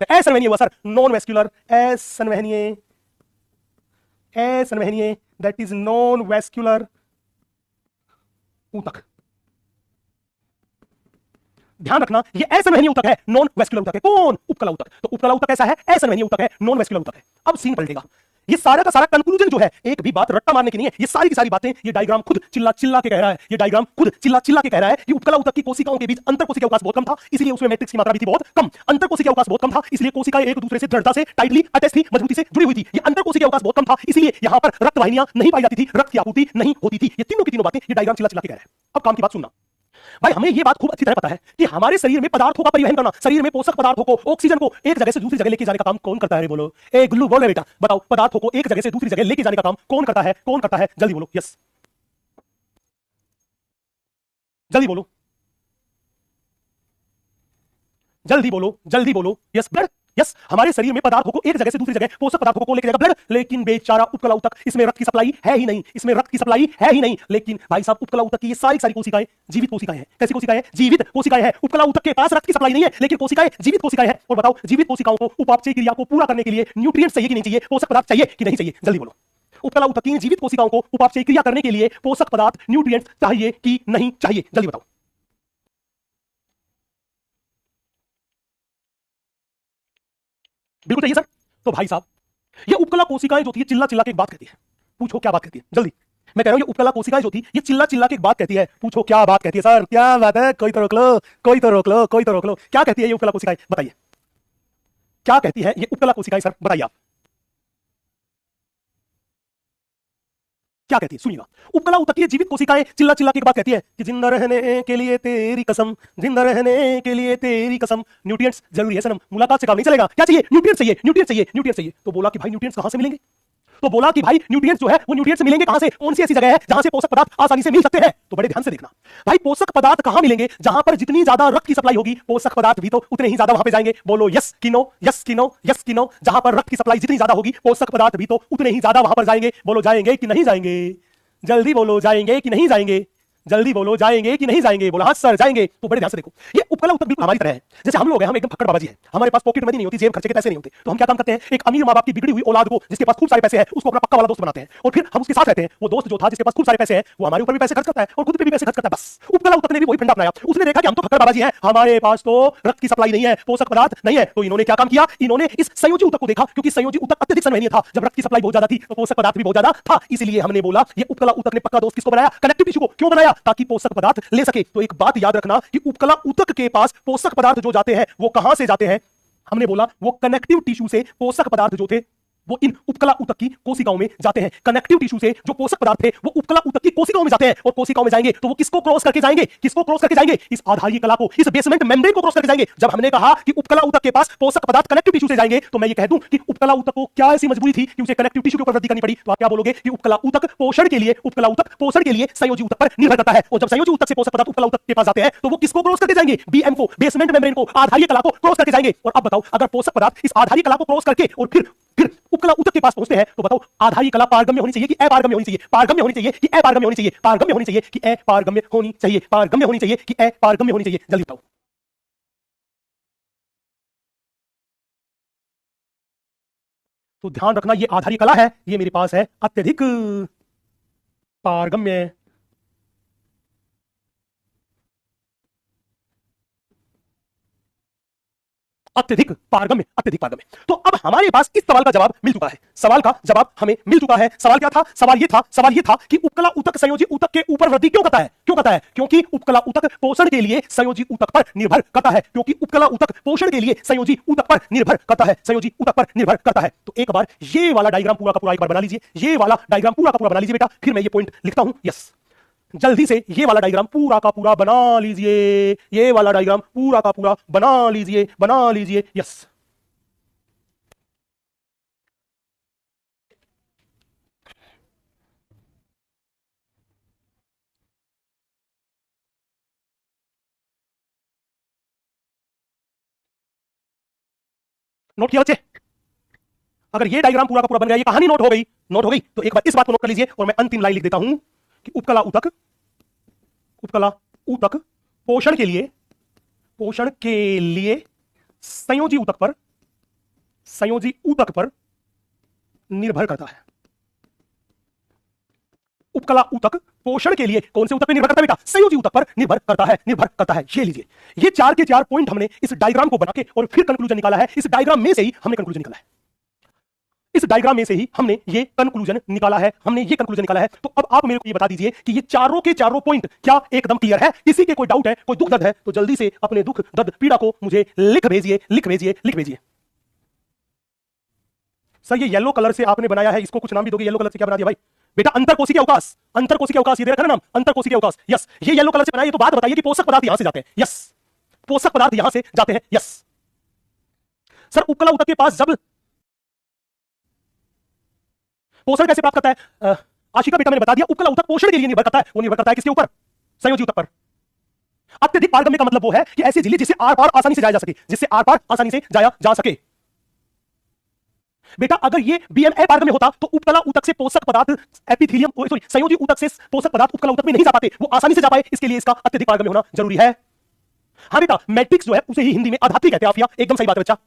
असंवहनीय हुआ सर। नॉन वेस्क्युलर, असंवहनीय, दैट इज नॉन वेस्क्युलर ऊतक। ध्यान रखना ये असंवहनीय ऊतक है, नॉन वेस्क्युलर ऊतक है। कौन? उपकला ऊतक। तो उपकला ऊतक कैसा है? असंवहनीय ऊतक है, नॉन वेस्क्युलर ऊतक है। अब सीन पलटेगा। ये सारा का सारा कंक्लूजन जो है, एक भी बात रट्टा मारने की नहीं है। ये सारी की सारी बातें, ये डायग्राम खुद चिल्ला के कह रहा है। कि उपकला ऊतक की कोशिकाओं के बीच अंतरकोशिकीय अवकाश बहुत कम था, इसलिए उसमें मैट्रिक्स की मात्रा भी थी बहुत कम। अंतरकोशिकीय अवकाश बहुत कम था, इसलिए कोशिकाएं एक दूसरे से दृढ़ता से टाइटली अटैच थी, मजबूती से जुड़ी हुई थी। ये अंतरकोशिकीय अवकाश बहुत कम था, इसलिए यहां पर रक्तवाहिनियां नहीं पाई जाती थी, रक्त की आपूर्ति नहीं होती थी। ये तीनों की तीनों बातें ये डायग्राम चिल्ला के कह रहा है। अब काम की बात सुनना भाई, हमें यह बात खूब अच्छी तरह पता है कि हमारे शरीर में पदार्थों का परिवहन करना, शरीर में पोषक पदार्थों को, ऑक्सीजन को एक जगह से दूसरी जगह लेके जाने का काम कौन करता है? बोलो ए गुल्लू, बोल रहे बेटा, बताओ पदार्थों को एक जगह से दूसरी जगह लेके जाने का काम कौन करता है? जल्दी बोलो। यस, जल्दी बोलो, जल्दी बोलो। Yes blood. यस, हमारे शरीर में पदार्थों को एक जगह से दूसरी जगह, पोषक पदार्थों को लेके जाएगा ब्लड। लेकिन बेचारा उपकला ऊतक, इसमें रक्त की सप्लाई है ही नहीं, लेकिन भाई साहब उपकला ऊतक की ये सारी कोशिकाएं जीवित कोशिकाएं हैं। कैसी कोशिकाएं हैं? जीवित कोशिकाएं हैं। उपकला ऊतक के पास रक्त की सप्लाई नहीं है, लेकिन कोशिकाएं जीवित कोशिकाएं हैं। और बताओ जीवित कोशिकाओं को उपापचय क्रिया को पूरा करने के लिए न्यूट्रिएंट्स चाहिए कि नहीं चाहिए? पोषक पदार्थ चाहिए कि नहीं चाहिए? जल्दी बोलो। उपकला ऊतक की जीवित कोशिकाओं को उपापचय क्रिया करने के लिए पोषक पदार्थ, न्यूट्रिएंट्स चाहिए कि नहीं चाहिए? जल्दी बताओ। बिल्कुल चाहिए सर। तो भाई साहब ये उपकला कोशिकाएं जो थी चिल्ला के एक बात कहती है। पूछो क्या बात कहती है? जल्दी, मैं कह रहा हूं ये उपकला कोशिकाएं जो थी ये चिल्ला के एक बात कहती है। पूछो क्या बात कहती है? सर क्या बात है? कोई तो रोक लो। क्या कहती है ये उपकला कोशिकाएं? बताइए क्या कहती है ये उपकला कोशिकाएं? सर बताइए आप क्या कहती है? सुनिएगा। उपकला ऊतक की जीवित कोशिकाएं चिल्ला के एक बात कहती है कि जिंदा रहने के लिए तेरी कसम, न्यूट्रिएंट्स जरूरी है सनम, मुलाकात से काम नहीं चलेगा। क्या चाहिए? न्यूट्रिएंट्स चाहिए। तो बोला कि भाई न्यूट्रिएंट्स कहां से मिलेंगे? तो बोला कि भाई न्यूट्रिएंट्स जो है वो न्यूट्रिएंट्स मिलेंगे कहां से? कौन सी ऐसी जगह है जहां से पोषक पदार्थ आसानी से मिल सकते हैं? तो बड़े ध्यान से देखना भाई, पोषक पदार्थ कहां मिलेंगे? जहां पर जितनी ज्यादा रक्त की सप्लाई होगी, पोषक पदार्थ भी तो उतने ही ज्यादा वहां पे जाएंगे। बोलो यस कि नो। जहां पर रक्त की सप्लाई जितनी ज्यादा होगी, पोषक पदार्थ भी तो उतने ही ज्यादा वहां पर जाएंगे। बोलो जाएंगे कि नहीं जाएंगे? जल्दी बोलो, जाएंगे कि नहीं जाएंगे? जल्दी बोलो, जाएंगे कि नहीं जाएंगे? बोला हाँ सर जाएंगे। तो बड़े ध्यान से देखो, ये उपकला उत्तक बिल्कुल हमारी तरह है। जैसे हम लोग हैं, हम एकदम फक्कड़ बाबा जी हैं, हमारे पास पॉकेट मनी नहीं होती, जेब खर्चे के पैसे नहीं होते, तो हम क्या काम करते हैं, एक अमीर माँ बाप की बिगड़ी हुई औलाद को, जिसके पास खूब सारे पैसे हैं, उसको अपना पक्का वाला दोस्त बनाते हैं और फिर हम उसके साथ रहते हैं। वो दोस्त जो था, जिसके पास खूब सारे पैसे हैं, वो हमारे ऊपर भी पैसे खर्च करता है और खुद पे भी पैसे खर्च करता है। बस उपकला उत्तक ने भी वही फंडा अपनाया। उसने देखा कि हम तो फक्कड़ बाबा जी हैं, हमारे पास तो रक्त की सप्लाई नहीं है, पोषक पदार्थ नहीं है, तो इन्होंने क्या काम किया, इन्होंने इस संयोजी उत्तक को देखा, क्योंकि संयोजी उत्तक अत्यधिक संवहनीय था। जब रक्त की सप्लाई बहुत ज्यादा थी तो पोषक पदार्थ भी बहुत ज्यादा था, इसलिए हमने बोला ये उपकला उत्तक ने पक्का दोस्त किसको बनाया, कनेक्टिव टिश्यू को। क्यों बनाया? ताकि पोषक पदार्थ ले सके। तो एक बात याद रखना कि उपकला उत्तक के पास पोषक पदार्थ जो जाते हैं वो कहां से जाते हैं? हमने बोला वो कनेक्टिव टिश्यू से पोषक पदार्थ जो थे वो इन उपकला उत्तक की कोशिकाओं में जाते हैं। कनेक्टिव टिश्यू से जो पोषक पदार्थ थे वो उपकला उत्तक की कोशिकाओं में जाते हैं और कोशिकाओं में जाएंगे तो वो किसको क्रॉस करके जाएंगे? किसको क्रॉस करके जाएंगे? इस आधारीय कला को, इस बेसमेंट मेम्ब्रेन को क्रॉस करके जाएंगे। जब हमने कहा कि उपकला उत्तक के पास पोषक पदार्थ कनेक्टिव टिश्यू से जाएंगे, तो मैं ये कह दूं कि उपकला उत्तक को क्या ऐसी मजबूरी थी कि उसे कनेक्टिव टिश्यू के ऊपर वृद्धि करनी पड़ी? तो आप क्या बोलोगे कि उपकला उत्तक पोषण के लिए, उपकला उत्तक पोषण के लिए संयोजी उत्तक पर निर्भर करता है। और जब संयोजी उत्तक से पोषक पदार्थ उपकला उत्तक के पास जाते हैं तो वो किसको क्रॉस करके जाएंगे? बीएम को, बेसमेंट मेम्ब्रेन को, आधारीय कला को क्रॉस करके जाएंगे। और अब बताओ, अगर पोषक पदार्थ इस आधारीय कला को क्रॉस करके और फिर उपकला उत्तक के पास पहुंचते हैं, तो बताओ आधारीय कला पारगम्य होनी चाहिए कि अपारगम्य होनी चाहिए? पारगम्य होनी चाहिए कि अपारगम्य होनी चाहिए? पारगम्य होनी चाहिए कि अपारगम्य होनी चाहिए? पारगम्य होनी चाहिए कि अपारगम्य होनी चाहिए? जल्दी बताओ। तो ध्यान रखना, ये आधारीय कला है, ये मेरे पास है अत्यधिक पारगम्य। अत्यधिक पारगम्य, अत्यधिक पारगम्य। तो अब हमारे पास इस सवाल का जवाब मिल चुका है। सवाल का जवाब हमें मिल चुका है। सवाल क्या था? सवाल ये था कि उपकला उत्तक संयोजी उत्तक के ऊपर वृद्धि क्यों करता है? क्यों करता है? क्योंकि उपकला उत्तक पोषण के लिए संयोजी उत्तक पर निर्भर करता है। क्योंकि उपकला उत्तक पोषण के लिए संयोजी उत्तक पर निर्भर करता है, संयोजी उत्तक पर निर्भर करता है। तो एक बार ये वाला डायग्राम पूरा का पूरा एक बार बना लीजिए, ये वाला डायग्राम पूरा का पूरा बना लीजिए बेटा, फिर मैं ये पॉइंट लिखता हूं। यस, जल्दी से ये वाला डायग्राम पूरा का पूरा बना लीजिए, ये वाला डायग्राम पूरा का पूरा बना लीजिए, बना लीजिए। यस, नोट किया बच्चे? अगर ये डायग्राम पूरा का पूरा बन गया, ये कहानी नोट हो गई, नोट हो गई, तो एक बार इस बात को नोट कर लीजिए और मैं अंतिम लाइन लिख देता हूं कि उपकला ऊतक, उपकला ऊतक पोषण के लिए, पोषण के लिए संयोजी ऊतक पर, संयोजी ऊतक पर निर्भर करता है। उपकला ऊतक पोषण के लिए कौन से ऊतक पर निर्भर करता है बेटा? संयोजी ऊतक पर निर्भर करता है, निर्भर करता है। ये लीजिए, ये चार के चार पॉइंट हमने इस डायग्राम को बना के और फिर कंक्लूजन निकाला है। इस डायग्राम में से ही हमने कंक्लूजन निकाला है, इस डायग्राम में से ही हमने ये कंक्लूजन निकाला है, हमने ये कंक्लूजन निकाला है। तो अब आप मेरे को ये बता दीजिए कि ये चारों के चारों पॉइंट क्या एकदम क्लियर है? किसी के कोई डाउट है, कोई दुख दर्द है, तो जल्दी से अपने दुख दर्द पीड़ा को मुझे लिख भेजिए, लिख भेजिए, लिख भेजिए। सर ये येलो कलर से आपने बनाया है, इसको कुछ नाम भी दोगे? येलो कलर से क्या बना दिया भाई? बेटा अंतरकोशिकीय अवकाश, अंतरकोशिकीय अवकाश, ये दे रखा है नाम, अंतरकोशिकीय अवकाश। यस, ये येलो कलर से बनाया, तो बात बताइए कि पोषक पदार्थ यहां से जाते हैं। यस, पोषक पदार्थ यहां से जाते हैं। यस सर, उपकला ऊतक के पास जब पोषण कैसे प्राप्त करता है? आशिका बेटा मैंने बता दिया, उपकला ऊतक पोषण के लिए निर्भर करता है। वो निर्भर करता है किसके ऊपर? संयोजी ऊतक पर। अत्यधिक पारगम्य का मतलब वो है कि ऐसे झिल्ली जिससे आर पार आसानी से जाया जा सके, जिससे आर पार आसानी से जाया जा सके। बेटा अगर ये बीएम अपारगम्य होता तो उपकला ऊतक से पोषक पदार्थ एपिथेलियम, सॉरी संयोजी ऊतक से पोषक पदार्थ उपकला ऊतक में नहीं जा पाते, वो आसानी से जा पाए, इसके लिए इसका अत्यधिक पारगम्य होना जरूरी है। हाँ बेटा, मैट्रिक्स जो है उसे ही हिंदी में आधात्री कहते हैं आफिया, एकदम सही बात है बच्चा।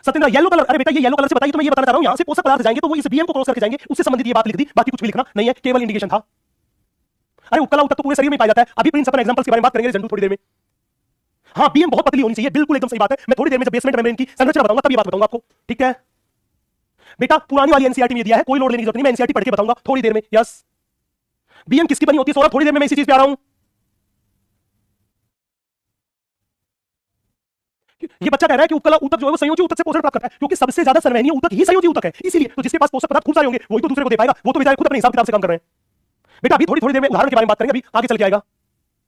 सत्येंद्र येलो कलर, अरे बेटा ये येलो कलर से बताइए, तो मैं ये बताना चाह रहा हूं, यहां से पोषक पदार्थ जाएंगे तो वो इस बीएम को क्रॉस करके जाएंगे, उससे संबंधित ये बात लिख दी, बाकी कुछ भी लिखना नहीं है, केवल इंडिकेशन था। अरे उपकला ऊतक तो पूरे शरीर में पाया जाता है, अभी प्रिंसिपल एग्जांपल्स के बारे में बात करेंगे जंतु थोड़ी देर में। हाँ बीएम बहुत पतली होनी चाहिए, बिल्कुल एकदम सही बात है। मैं थोड़ी देर में जब बेसमेंट मेम्ब्रेन की संरचना बताऊंगा तब ये बात बताऊंगा आपको, ठीक है बेटा? पुरानी वाली एनसीईआरटी में दिया है, कोई लोड लेने की जरूरत नहीं, मैं एनसीईआरटी पढ़ के बताऊंगा थोड़ी देर में। यस, बीएम किसकी बनी होती है सौरभ? थोड़ी देर में मैं इसी चीज पे आ रहा हूं। ये बच्चा कह रहा है कि उपकला ऊतक जो है वो संयोजी ऊतक से पोषण प्राप्त करता है, क्योंकि सबसे ज्यादा संवहनीय ऊतक ही संयोजी ऊतक है, इसीलिए तो जिसके पास पोषक पदार्थ खूब सारे होंगे वही तो दूसरे को दे पाएगा, वो तो बेचारे खुद अपने हिसाब किताब से काम कर रहे हैं। बेटा अभी थोड़ी देर में उदाहरण के बारे में बात करेंगे, अभी आगे चल के आएगा।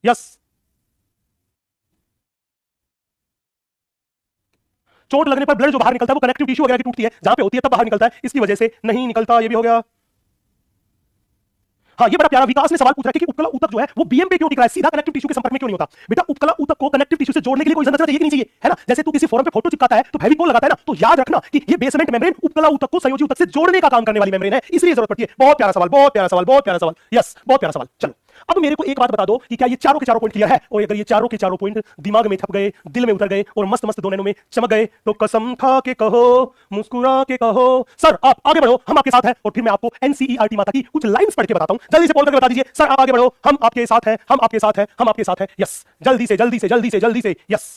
यस, चोट लगने पर ब्लड जो बाहर निकलता है वो कनेक्टिव टिश्यू वगैरह की टूटती है, जहां पे होती है तब बाहर निकलता है, इसकी वजह से नहीं निकलता। ये भी हो गया। हाँ, ये बड़ा प्यारा विकास ने सवाल पूछा है कि उपकला ऊतक जो है वो बीएम पे क्यों टिक रहा है, सीधा कनेक्टिव टिश्यू के संपर्क में क्यों नहीं होता। बेटा उपकला ऊतक को कनेक्टिव टिश्यू से जोड़ने के लिए कोई संरचना चाहिए कि नहीं चाहिए, है ना। जैसे तू किसी फोरम पे फोटो चिपकाता है तो फेविकोल लगाता है ना, तो याद रखना कि ये बेसमेंट मेम्ब्रेन उपकला ऊतक को संयोजी ऊतक से जोड़ने का काम करने वाली मेम्ब्रेन है, इसलिए जरूरत पड़ती है। बहुत प्यारा सवाल, बहुत प्यारा सवाल, बहुत प्यारा सवाल, यस बहुत प्यारा सवाल। चलो अब मेरे को एक बात बता दो कि क्या ये चारों के चारों पॉइंट क्लियर है, और अगर ये चारों के चारों पॉइंट दिमाग में छप गए, दिल में उतर गए और मस्त मस्त दो नैनों में चमक गए, तो कसम खा के कहो, मुस्कुरा के कहो सर आप आगे बढ़ो, हम आपके साथ हैं। और फिर मैं आपको एनसीईआरटी माता की कुछ लाइंस पढ़ के बताता हूं, जल्दी से बोल करके बता दीजिए सर आप आगे बढ़ो, हम आपके साथ हैं, हम आपके साथ हैं, हम आपके साथ हैं, यस जल्दी से जल्दी से जल्दी से जल्दी से, यस।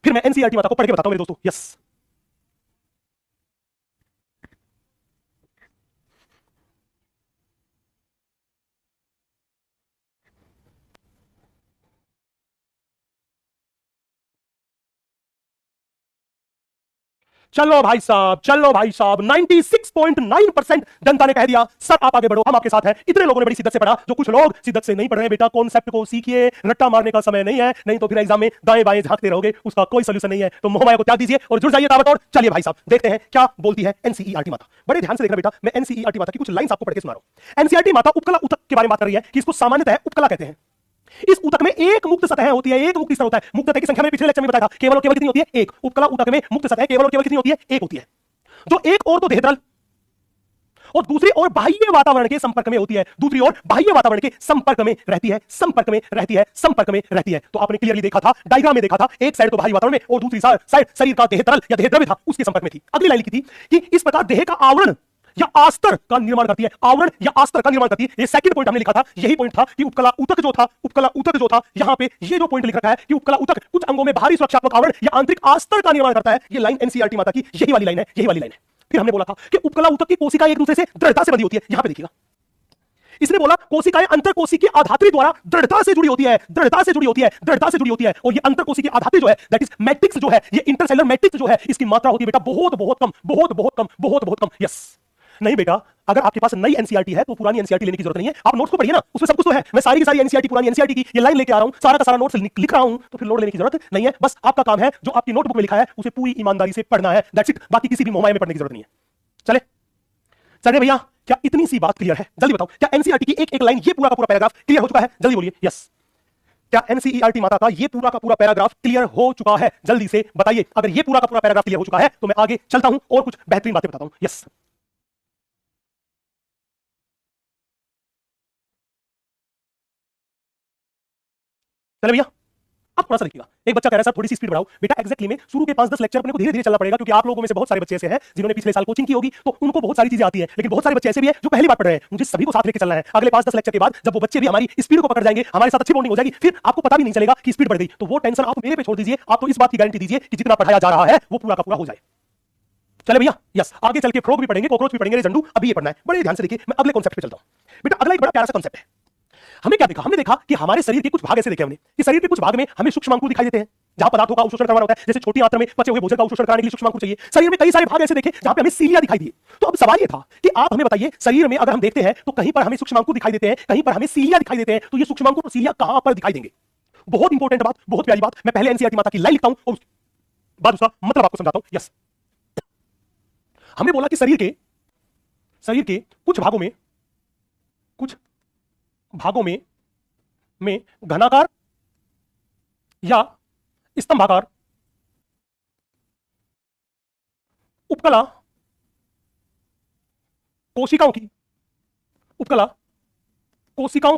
फिर मैं एनसीईआरटी माता को पढ़ के बताता हूं मेरे दोस्तों, यस। चलो भाई साहब, चलो भाई साहब, 96.9% जनता ने कह दिया सर आप आगे बढ़ो, हम आपके साथ हैं। इतने लोगों ने बड़ी शिद्दत से पढ़ा, जो कुछ लोग शिद्दत से नहीं पढ़ रहे। बेटा कॉन्सेप्ट को सीखिए, रट्टा मारने का समय नहीं है, नहीं तो फिर एग्जाम में दाएं बाएं झांकते रहोगे, उसका कोई सोल्यूशन नहीं है। तो मोहमाया को त्याग दीजिए और जुड़ जाइए ताबड़तोड़। चलिए भाई साहब देखते हैं क्या बोलती है एनसीईआरटी माता। बड़े ध्यान से देखना बेटा, मैं एनसीईआरटी माता की कुछ लाइंस आपको पढ़ के सुना रहा हूं। एनसीईआरटी माता उपकला ऊतक के बारे में बात कर रही है कि इसको सामान्यतः उपकला कहते हैं। इस ऊतक में एक मुक्त सतह होती है, एक मुक्त स्तर होता है। मुक्त सतह की संख्या में पिछले लेक्चर में बताया था, केवल और केवल कितनी होती है, एक। उपकला ऊतक में मुक्त सतह केवल और केवल कितनी होती है, एक होती है। जो एक और तो देहतल और दूसरी ओर बाह्य वातावरण के संपर्क में होती है, दूसरी ओर बाह्य वातावरण के संपर्क में रहती है, संपर्क में रहती है, संपर्क में रहती है। तो आपने क्लियरली देखा था, डायग्राम में देखा था, एक साइड तो बाह्य वातावरण में और दूसरी साइड शरीर का देह तरल या देह द्रव्य था, उसके संपर्क में थी। अगली लाइन लिखी थी कि इस प्रकार देह का आवरण या आस्तर का निर्माण करती है, आवरण या आस्तर का निर्माण करती है। ये सेकंड पॉइंट हमने लिखा था, यही पॉइंट था कि उपकला ऊतक जो था, उपकला ऊतक जो था, यहां पे ये जो पॉइंट लिख रखा है कि उपकला ऊतक कुछ अंगों में बाहरी सुरक्षात्मक आवरण या आंतरिक आस्तर का निर्माण करता है। ये लाइन एनसीईआरटी माता की यही वाली लाइन है, यही वाली लाइन है। फिर हमने बोला था कि उपकला ऊतक की कोशिका एक दूसरे से दृढ़ता से बंधी होती है। यहां पे देखिएगा, इसने बोला कोशिकाएं अंतरकोशिकीय आधात्री द्वारा दृढ़ता से जुड़ी होती है, दृढ़ता से जुड़ी होती है, दृढ़ता से जुड़ी होती है। और ये अंतरकोशिकीय आधात्री जो है, दैट इज मैट्रिक्स जो है, ये इंटरसेलुलर मैट्रिक्स जो है, इसकी मात्रा होती है बेटा बहुत बहुत कम, बहुत बहुत कम, बहुत बहुत कम। यस नहीं बेटा, अगर आपके पास नई एनसीईआरटी है तो पुरानी एनसीईआरटी लेने की जरूरत नहीं है। आप नोट्स को पढ़िए ना, उसमें सब कुछ तो है। मैं सारी की सारी एनसीईआरटी, पुरानी एनसीईआरटी की ये लाइन लेके आ रहा हूं, सारा का सारा नोट्स लिख रहा हूं, तो फिर लोड लेने की जरूरत नहीं है। बस आपका काम है जो आपकी नोटबुक में लिखा है उसे पूरी ईमानदारी से पढ़ना है, दैट्स इट। बाकी किसी भी मोहमाया में पढ़ने की जरूरत नहीं है। चले चले भैया, क्या इतनी सी बात क्लियर है? जल्दी बताओ, क्या एनसीईआरटी की एक एक लाइन, ये पूरा का पूरा पैराग्राफ क्लियर हो चुका है? जल्दी बोलिए यस। क्या एनसीईआरटी माता का ये पूरा का पूरा पैराग्राफ क्लियर हो चुका है? जल्दी से बताइए। अगर ये पूरा का पूरा पैराग्राफ क्लियर हो चुका है तो मैं आगे चलता हूं और कुछ बेहतरीन बातें बताता हूं। यस चले भैया, अब थोड़ा सा देखिएगा। एक बच्चा कह रहा है सर थोड़ी सी स्पीड बढ़ाओ। बेटा एग्जैक्टली में शुरू के 5-10 लेक्चर अपने को धीरे धीरे चलना पड़ेगा, क्योंकि आप लोगों में से बहुत सारे बच्चे ऐसे हैं जिन्होंने पिछले साल कोचिंग की होगी, तो उनको बहुत सारी चीजें आती है। लेकिन बहुत सारे बच्चे ऐसे भी हैं जो पहली बार पढ़ रहे हैं। मुझे सभी को साथ लेकर चलना है। अगले 5-10 लेक्चर के बाद जब वो बच्चे भी हमारी स्पीड को पकड़ जाएंगे, हमारे साथ अच्छी बॉन्डिंग हो जाएगी, फिर आपको पता भी नहीं चलेगा कि स्पीड बढ़ गई। तो वो टेंशन आप मेरे पे छोड़ दीजिए। आप तो इस बात की गारंटी दीजिए कि जितना पढ़ाया जा रहा है वो पूरा का पूरा हो जाए। चले भैया यस, आगे चल के फ्रॉग भी पढ़ेंगे, कॉकरोच भी पढ़ेंगे, रेजंडू अभी ये पढ़ना है। बड़े ध्यान से देखिए, मैं अगले कॉन्सेप्ट पे चलता हूं। बेटा अगला एक बड़ा प्यारा सा कॉन्सेप्ट है। हमने क्या देखा? हमने देखा कि हमारे शरीर के कुछ भाग ऐसे देखे हमने कि शरीर के कुछ भाग में हमें सूक्ष्मांकुर दिखाई देते हैं, जहां पदार्थों का अवशोषण करवाना होता है। जैसे छोटी आंत्र में पचे हुए भोजन का अवशोषण कराने के लिए सूक्ष्मांकुर चाहिए। शरीर में कई सारे भाग ऐसे देखे जहां पे हमें सीलिया दिखाई दिए। तो अब सवाल ये था कि आप हमें बताइए, शरीर में अगर हम देखते हैं तो कहीं पर हमें सूक्ष्मांकुर दिखाई देते हैं, कहीं पर हमें सीलिया दिखाई देते हैं, तो ये सूक्ष्मांकुर और सीलिया कहां पर दिखाई देंगे? बहुत इंपॉर्टेंट बात, बहुत प्यारी बात। मैं पहले एनसीईआरटी माता की लाइन लिखता हूं और उसके बाद उसका मतलब आपको समझाता हूं। यस, हमने बोला कि शरीर के कुछ भागों में घनाकार या स्तंभाकार उपकला कोशिकाओं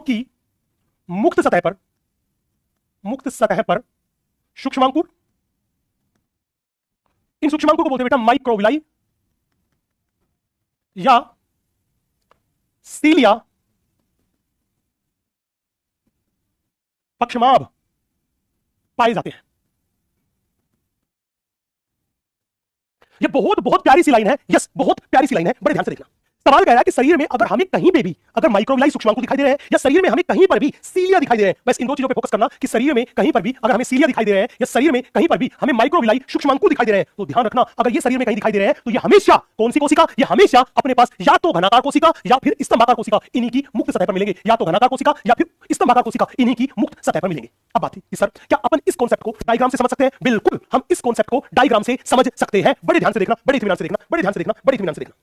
की मुक्त सतह पर सूक्ष्मांकुर, इन सूक्ष्मांकुर को बोलते हैं बेटा माइक्रोविलाई या सीलिया, पक्षमाभ पाए जाते हैं। ये बहुत बहुत प्यारी सी लाइन है। यस, बहुत प्यारी सी लाइन है, बड़े ध्यान से देखना। सवाल कह रहा है कि शरीर में अगर हमें कहीं पे भी अगर माइक्रोविलाई सूक्ष्मांकुर दिखाई दे रहे हैं या शरीर में हमें कहीं पर भी सीलिया दिखाई दे रहे हैं, बस इन दो चीजों पे फोकस करना कि शरीर में कहीं पर भी अगर हमें सीलिया दिखाई दे रहे हैं या शरीर में कहीं पर भी हमें माइक्रोविलाई सूक्ष्मांकुर दिखाई दे रहे हैं, तो ध्यान रखना अगर ये शरीर में कहीं दिखाई दे रहे हैं तो ये हमेशा कौन सी कोशिका? ये हमेशा अपने पास या तो घनाकार कोशिका या फिर स्तंभाकार कोशिका, इन्हीं की मुक्त सतह पर मिलेंगे। या तो घनाकार कोशिका या फिर स्तंभाकार कोशिका, इन्हीं की मुक्त सतह पर मिलेंगे। अब बात है सर, क्या अपन इस कॉन्सेप्ट को डायग्राम से समझ सकते हैं? बिल्कुल, हम इस कॉन्सेप्ट को डायग्राम से समझ सकते हैं। बड़े ध्यान से देखना, बड़े इत्मीनान से देखना, बड़े ध्यान से देखना, बड़े इत्मीनान से देखना।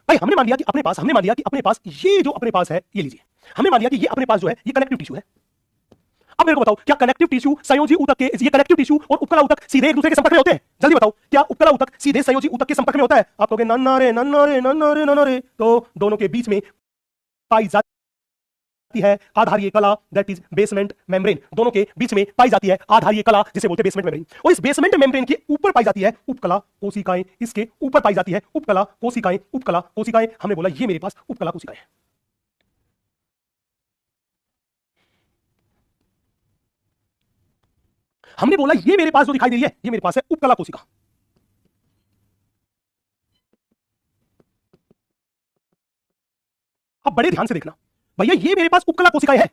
भाई हमने मान लिया कि अपने पास ये जो अपने पास है, ये लीजिए, हमने मान लिया कि ये अपने पास जो है ये कनेक्टिव टिश्यू है। अब मेरे को बताओ, क्या कनेक्टिव टिश्यू संयोजी ऊतक के, ये कनेक्टिव टिश्यू और उपकला ऊतक सीधे एक दूसरे के संपर्क में होते हैं? जल्दी बताओ, क्या उपकला ऊतक सीधे संयोजी ऊतक के संपर्क में होता है? आप कहोगे नन्ना रे नन्ना रे नन्ना रे नन्ना रे, तो दोनों के बीच में पाई जाती है आधारीय कला, दैट इज बेसमेंट मेम्ब्रेन। दोनों के बीच में पाई जाती है आधारीय कला, जिसे बोलते हैं बेसमेंट मेम्ब्रेन। और इस बेसमेंट मेम्ब्रेन के ऊपर पाई जाती है उपकला कोशिकाएं, इसके ऊपर पाई जाती है उपकला कोशिकाएं। उपकला कोशिकाएं, हमने बोला ये मेरे पास उपकला कोशिकाएं हैं। हमने बोला ये मेरे पास जो दिखाई दे रही है ये मेरे पास है उपकला कोशिका। अब बड़े ध्यान से देखना भैया, ये मेरे पास उपकला कोशिकाएं है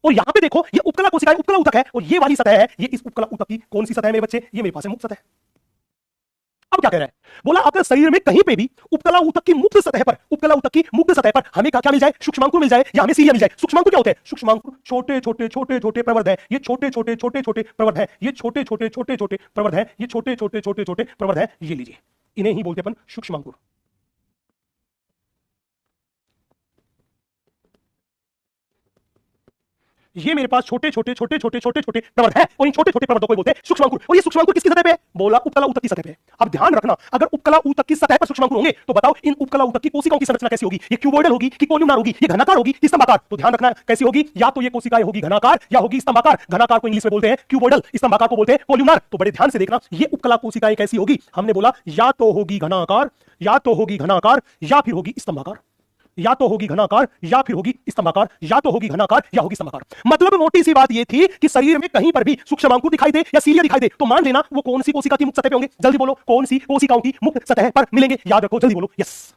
और यहां पे देखो ये उपकला कोशिकाएं, उपकला ऊतक है, और ये वाली सतह है, ये इस उपकला ऊतक की कौन सी सतह है मेरे बच्चे? ये मेरे पास है मुक्त सतह। अब क्या कह रहा है? बोला अगर शरीर में कहीं पे भी उपकला ऊतक की मुक्त सतह पर, उपकला ऊतक की मुक्त सतह पर हमें क्या मिल जाए? सूक्ष्मांकुर मिल जाए या हमें सीलिया मिल जाए। सूक्ष्मांकुर क्या होते हैं? सूक्ष्मांकुर छोटे छोटे छोटे छोटे प्रवर्ध है, ये छोटे छोटे छोटे छोटे प्रवर्ध है, ये छोटे छोटे छोटे छोटे प्रवर्ध है, ये छोटे छोटे छोटे छोटे प्रवर्ध है, ये लीजिए, इन्हें ही बोलते अपन सूक्ष्मांकुर। ये मेरे पास छोटे छोटे छोटे छोटे छोटे छोटे प्रवर्ध है और इन छोटे छोटे प्रवर्धों को बोलते हैं सूक्ष्मांकुर। और ये सूक्ष्मांकुर किसकी सतह पे है? बोला उपकला ऊतक की सतह पे। अब ध्यान रखना, अगर उपकला ऊतक की सतह पर सूक्ष्मांकुर होंगे तो बताओ इन उपकला ऊतक की कोशिकाओं की संरचना कैसी होगी? ये क्यूबॉइडल होगी कि कोल्यूमनार होगी, ये घनाकार होगी कि स्तंभाकार? तो ध्यान रखना कैसी होगी, या तो ये कोशिकाएं होगी घनाकार या होगी स्तंभाकार। घनाकार को इंग्लिश में बोलते हैं क्यूबॉइडल, स्तंभाकार को बोलते हैं कोल्यूमनार। तो बड़े ध्यान से देखना, ये उपकला कोशिकाएं कैसी होगी? हमने बोला या तो होगी घनाकार, या तो होगी घनाकार, या फिर होगी स्तंभाकार, या तो होगी घनाकार या फिर होगी स्तंभाकार, या तो होगी घनाकार या होगी स्तंभाकार। मतलब मोटी सी बात ये थी कि शरीर में कहीं पर भी सूक्ष्मांकुर दिखाई दे या सीलिया दिखाई दे तो मान लेना वो कौन सी कोशिका की मुक्त सतह पे होंगे? जल्दी बोलो, कौन सी कोशिकाओं की मुक्त सतह पर मिलेंगे? याद रखो, जल्दी बोलो। यस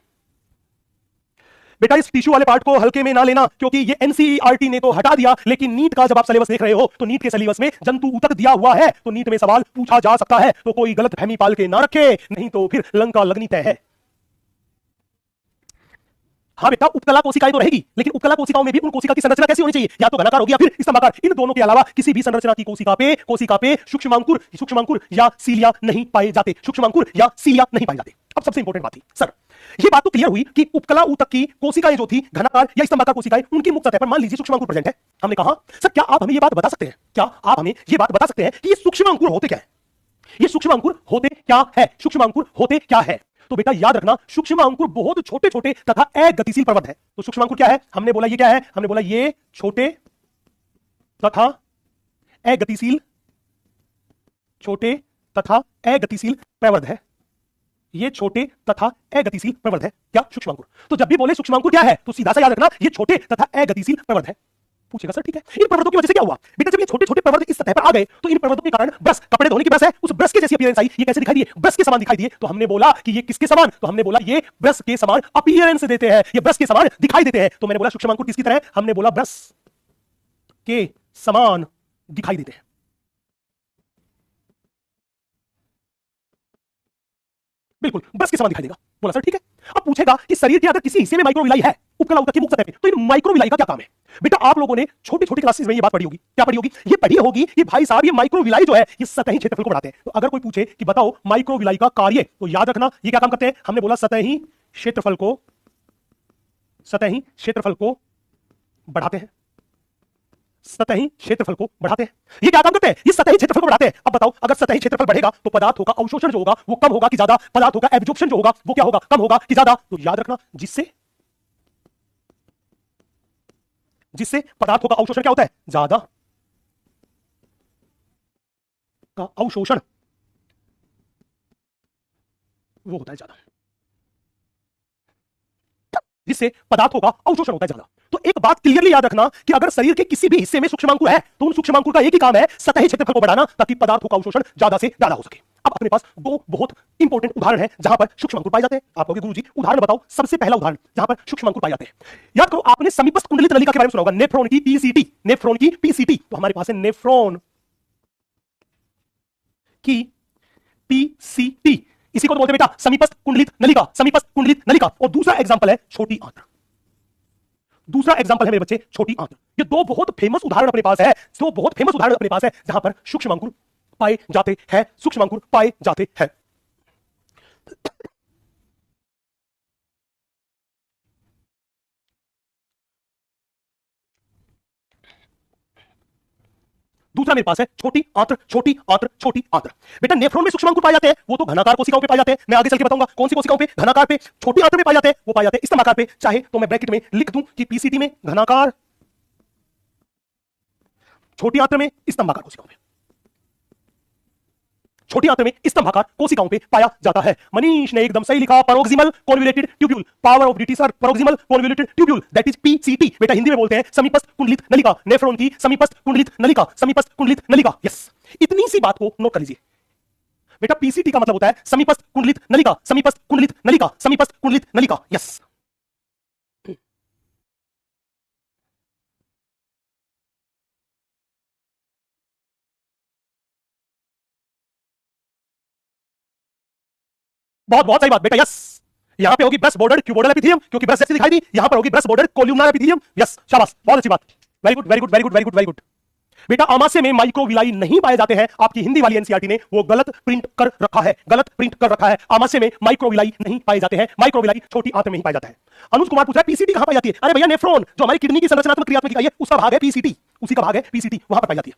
बेटा, इस टिश्यू वाले पार्ट को हल्के में ना लेना, क्योंकि ये एनसीईआरटी ने तो हटा दिया, लेकिन नीट का जब आप सिलेबस देख रहे हो तो नीट के सिलेबस में जंतु ऊतक दिया हुआ है, तो नीट में सवाल पूछा जा सकता है। तो कोई गलत फहमी पाल के ना रखे, नहीं तो फिर लंका लगनी तय है। हाँ बेटा, उपकला कोशिकाएं तो रहेगी, लेकिन उपकला कोशिकाओं में भी उन कोशिका की संरचना कैसी होनी चाहिए? या तो घनाकार होगी या फिर स्तंभाकार। इन दोनों के अलावा किसी भी संरचना की कोशिका पे सूक्ष्मांकुर या सीलिया नहीं पाए जाते, सूक्ष्मांकुर या सीलिया नहीं पाए जाते। अब सबसे इंपॉर्टेंट बात थी सर, ये बात तो क्लियर हुई कि उपकला ऊतक की कोशिकाएं जो थी घनाकार या स्तंभाकार कोशिकाएं, उनकी मुक्त सतह पर मान लीजिए सूक्ष्मांकुर प्रेजेंट है। हमने कहा सर क्या आप हमें ये बात बता सकते हैं, क्या आप हमें ये बात बता सकते हैं कि ये सूक्ष्मांकुर होते क्या है? ये सूक्ष्मांकुर होते क्या है? सूक्ष्मांकुर होते क्या है? तो बेटा याद रखना, सूक्ष्मांकुर बहुत छोटे छोटे तथा अगतिशील प्रवर्ध है। तो सूक्ष्मांकुर क्या है? हमने बोला ये क्या है? हमने बोला ये छोटे तथा अगतिशील, छोटे तथा अगतिशील प्रवर्ध है। ये छोटे तथा अगतिशील प्रवर्ध है क्या? सूक्ष्मांकुर। तो जब भी बोले सूक्ष्मांकुर क्या है तो सीधा सा याद रखना ये छोटे तथा अगतिशील प्रवर्ध है। पूछेगा सर ठीक है, इन प्रवर्धों की वजह से क्या हुआ? बेटा जब ये छोटे छोटे प्रवर्ध इस सतह पर आ गए तो इन प्रवर्धों के कारण ब्रश, कपड़े धोने की ब्रश है, उस ब्रश के जैसी अपीयरेंस आई। ये कैसे दिखाई दिए? ब्रश के समान दिखाई दिए। तो हमने बोला कि ये किसके समान? तो हमने बोला ये ब्रश के समान अपीयरेंस देते हैं, ये ब्रश के समान दिखाई देते हैं। तो मैंने बोला सूक्ष्मांकुर किसकी तरह? हमने बोला ब्रश के समान दिखाई देते हैं। बिल्कुल ब्रश के समान दिखाई देगा। बोला सर ठीक है। अब पूछेगा कि शरीर के अगर किसी हिस्से में माइक्रोविलाई है उपकला ऊतक की मुक्त सतह पे, तो इन माइक्रोविलाई का क्या काम है? बेटा आप लोगों ने छोटी छोटी क्लासेस में ये बात पढ़ी होगी। क्या पढ़ी होगी? ये पढ़ी होगी कि भाई साहब ये माइक्रोविलाई जो है ये सतही क्षेत्रफल को बढ़ाते हैं। तो अगर कोई पूछे कि बताओ माइक्रोविलाई का कार्य, तो याद रखना ये क्या काम करते हैं? हमने बोला सतही क्षेत्रफल को बढ़ाते हैं, सतही क्षेत्रफल को बढ़ाते हैं। ये क्या काम करते हैं? ये सतही क्षेत्रफल को बढ़ाते हैं। अब बताओ अगर सतही क्षेत्रफल बढ़ेगा तो पदार्थों का अवशोषण जो होगा वो कम होगा कि ज्यादा? पदार्थों का एब्जॉर्प्शन जो होगा वो क्या होगा? कम होगा कि ज्यादा? तो याद रखना जिससे पदार्थों का अवशोषण क्या होता है? ज्यादा का अवशोषण वो होता है ज्यादा, जिससे पदार्थों का अवशोषण होता है ज्यादा। तो एक बात क्लियरली याद रखना कि अगर शरीर के किसी भी हिस्से में सूक्ष्मांकुर है तो उन सूक्ष्मांकुर का एक ही काम है सतही क्षेत्रफल को बढ़ाना, ताकि पदार्थों का अवशोषण ज्यादा से ज्यादा हो सके। अब अपने पास दो बहुत इंपॉर्टेंट उदाहरण है जहां पर सूक्ष्मांकुर पाए जाते हैं। आप कहोगे गुरुजी उदाहरण बताओ। सबसे पहला उदाहरण जहां पर सूक्ष्मांकुर पाए जाते हैं, याद करो आपने समीपस्थ कुंडलित नलिका के बारे में सुना होगा, नेफ्रॉन की पीसीटी, नेफ्रॉन की पीसीटी। तो हमारे पास है नेफ्रॉन की पीसीटी, इसी को तो बोलते हैं बेटा समीपस्थ कुंडलित नलिका, समीपस्थ कुंडलित नलिका। और दूसरा एग्जांपल है छोटी आंत्र, दूसरा एग्जांपल है मेरे बच्चे छोटी आंत्र। ये दो बहुत फेमस उदाहरण अपने पास है, दो बहुत फेमस उदाहरण अपने पास है जहां पर सूक्ष्मांकुर पाए जाते हैं, सूक्ष्मांकुर पाए जाते हैं। दूसरा मेरे पास है छोटी आंत्र, छोटी आंत्र, छोटी आंत्र। बेटा नेफ्रॉन में सूक्ष्म अंकुर पाए जाते हैं, वो तो घनाकार कोशिकाओं पे पाए जाते हैं। मैं आगे चल के बताऊंगा कौन सी कोशिकाओं पे, घनाकार पे। छोटी आंत्र में पाए जाते हैं, वो पाए जाते हैं स्तंभाकार पे। चाहे तो मैं ब्रैकेट में लिख दूं कि पीसीटी में घनाकार, छोटी आंत्र में स्तंभाकार कोशिकाओं पे, छोटी आंत्र में स्तंभाकार कोशिकाओं पे पाया जाता है। मनीष ने एकदम सही लिखा, proximal convoluted tubule. Power of DT sir, proximal convoluted tubule, that is PCT. बेटा हिंदी में बोलते हैं समीपस्थ कुंडलित नलिका, नेफ्रॉन की समीपस्थ कुंडलित नलिका, समीपस्थ कुंडलित नलिका। यस, इतनी सी बात को नोट कर लीजिए। बेटा पीसीटी का मतलब होता है समीपस्थ कुंडलित नलिका, समीपस्थ कुंडलित नलिका, समीपस्थ कुंडलित नलिका। यस, बहुत बहुत सही बात बेटा। यस, यहां पे होगी ब्रेस्ट बॉर्डर क्यूबोडल एपिथेलियम, क्योंकि ब्रेस्ट जैसे दिखाई दी। यहां पर होगी ब्रेस्ट बॉर्डर कोल्यूमनर एपिथेलियम। यस, शाबाश, बहुत अच्छी बात। Very good, very good, very good, very good, very good. बेटा आमाशय में माइक्रोविलाई नहीं पाए जाते हैं। आपकी हिंदी वाली एनसीईआरटी ने वो गलत प्रिंट कर रखा है, गलत प्रिंट कर रखा है। आमाशय में माइक्रोविलाई नहीं पाए जाते हैं, माइक्रोविलाई छोटी आंत में ही पाया जाता है। अनुज कुमार पूछ रहा है पीसीटी कहां पाई जाती है? अरे भैया नेफ्रॉन जो हमारी किडनी की संरचनात्मक क्रियात्मक इकाई है उसका भाग है पीसीटी, उसी का भाग है पीसीटी, वहां पर पाई जाती है।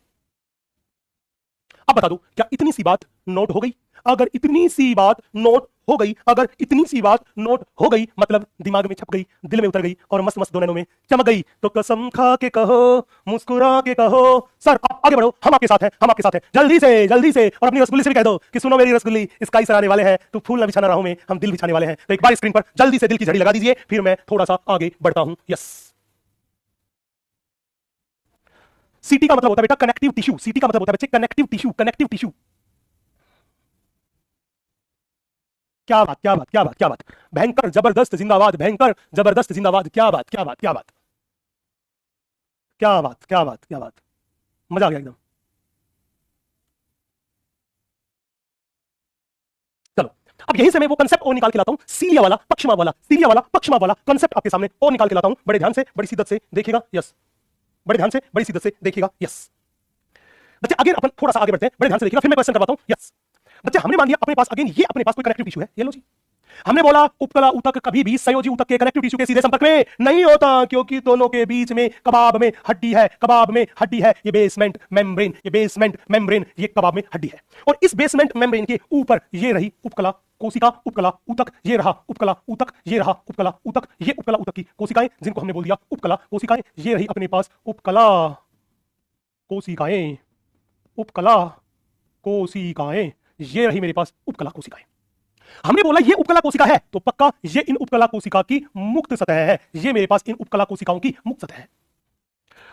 अब बता दो क्या इतनी सी बात नोट हो गई? अगर इतनी सी बात नोट हो गई, अगर इतनी सी बात नोट हो गई, मतलब दिमाग में छप गई, दिल में उतर गई और मस्त मस्त दोनों में चमक गई, तो कसम खा के कहो, मुस्कुरा के कहो, सर आप आगे बढ़ो, हम आपके साथ हैं, हम आपके साथ हैं, जल्दी से जल्दी से। और अपनी रसगुल्ली से भी कह दो कि सुनो मेरी रसगुल्ली, स्काई सर आने वाले हैं, तो फूल न बिछाना राहों में, हम दिल बिछाने वाले हैं। तो एक बार स्क्रीन पर जल्दी से दिल की झड़ी लगा दीजिए, फिर मैं थोड़ा सा आगे बढ़ता हूं। यस, सीटी का मतलब होता है बेटा कनेक्टिव टिश्यू। सीटी का मतलब होता है बच्चे कनेक्टिव टिश्यू, कनेक्टिव टिश्यू। क्या बात, क्या बात, क्या बात, क्या बात। भयंकर जबरदस्त जिंदाबाद, भयंकर जबरदस्त जिंदाबाद। क्या बात, क्या बात, क्या बात, क्या बात, क्या बात, क्या बात। मजा आ गया एकदम। चलो अब यहीं से मैं वो कंसेप्ट और निकाल के लाता हूं, सीलिया वाला, पक्षमा वाला, सीलिया वाला, पक्षमा वाला कंसेप्ट आपके सामने और निकाल के लाता हूं। बड़े ध्यान से, बड़ी शिद्दत से देखिएगा। यस, बड़े ध्यान से, बड़ी शिद्दत से देखिएगा। यस बच्चे, अगेन अपन थोड़ा सा आगे बढ़ते हैं, बड़े ध्यान से देखिएगा, फिर मैं क्वेश्चन करवाता हूं। यस बच्चे, हमने मान लिया अपने पास, अगेन ये अपने पास कोई कनेक्टिव टिश्यू है, ये लो जी। हमने बोला उपकला ऊतक कभी भी संयोजी ऊतक के कनेक्टिव टिश्यू के सीधे संपर्क में नहीं होता, क्योंकि दोनों के बीच में कबाब में हड्डी है, कबाब में हड्डी है। ये बेसमेंट मेम्ब्रेन, ये बेसमेंट मेम्ब्रेन, ये कबाब में हड्डी है। और इस बेसमेंट मेम्ब्रेन के ऊपर ये रही उपकला कोशिका, उपकला ऊतक, ये रहा उपकला ऊतक, ये रहा उपकला ऊतक, ये उपकला ऊतक की कोशिकाएं, जिनको हमने बोल दिया उपकला कोशिकाएं। ये रही अपने पास उपकला कोशिकाएं, उपकला कोशिकाएं, ये रही मेरे पास उपकला कोशिकाएं। हमने बोला ये उपकला कोशिका है, तो पक्का ये इन उपकला कोशिका की मुक्त सतह है। ये मेरे पास इन उपकला कोशिकाओं की मुक्त सतह है।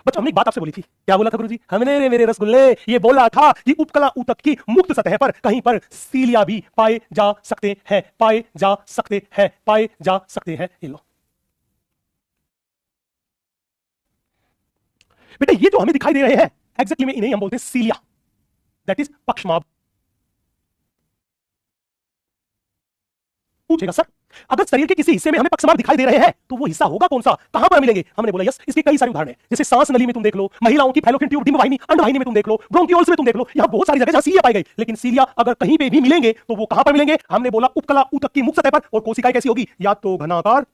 बच्चों हमने एक बात आपसे बोली थी, क्या बोला था गुरुजी? हमने रे मेरे रसगुल्ले ये बोला था कि उपकला ऊतक की मुक्त सतह पर कहीं पर सीलिया भी पाए जा सकते हैं, पाए जा सकते हैं, पाए जा सकते हैं। ये लो बेटा, ये जो हमें दिखाई दे रहे हैं एग्जैक्टली में इन्हें हम बोलते हैं सीलिया, दैट इज पक्षमाभ। पूछेगा सर अगर शरीर के किसी हिस्से में हमें पक्षमार्ग दिखाई दे रहे हैं तो वो हिस्सा होगा कौन सा, कहां पर मिलेंगे? हमने बोला यस, इसके कई सारे उदाहरण हैं, जैसे सांस नली में तुम देख लो, महिलाओं की फैलोपियन ट्यूब, डिंब वाहिनी, अंड वाहिनी में तुम देख लो, ब्रोंकियोल्स में तुम देख लो, यहां बहुत सारी जगह जहां सीलिया पाई गई। लेकिन सीलिया अगर कहीं पे भी मिलेंगे तो वो कहां पर मिलेंगे? हमने बोला उपकला ऊतक की मुक्त सतह पर। और कोशिकाएं कैसी होगी? या तो घनाकार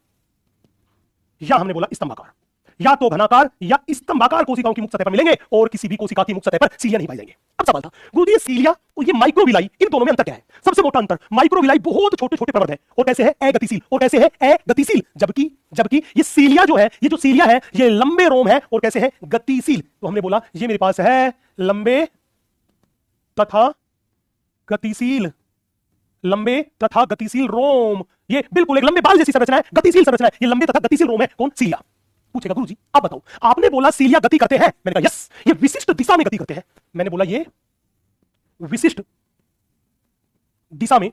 या हमने बोला स्तंभाकार, या तो घनाकार या स्तंभाकार कोशिकाओं की मुक्त सतह पर मिलेंगे, और किसी भी कोशिका की मुक्त सतह पर सीलिया नहीं पाई जाएंगे। अब सवाल था गुरुजी, ये सीलिया और ये माइक्रोविलाई, इन दोनों में अंतर क्या है? सबसे मोटा अंतर, माइक्रोविलाई बहुत छोटे छोटे प्रवर्ध है और कैसे है? अगतिशील, और कैसे है? अगतिशील। जबकि जबकि ये सीलिया जो है, ये जो सीलिया है, ये लंबे रोम है और कैसे है? गतिशील। तो हमने बोला ये मेरे पास है लंबे तथा गतिशील, लंबे तथा गतिशील रोम। ये बिल्कुल एक लंबे बाल जैसी संरचना है, गतिशील संरचना है, ये लंबे तथा गतिशील रोम है। कौन? सीलिया। पूछेगा गुरुजी आप बताओ, आपने बोला सीलिया गति करते हैं, मैंने कहा यस, ये विशिष्ट दिशा में गति करते हैं। मैंने बोला ये विशिष्ट दिशा में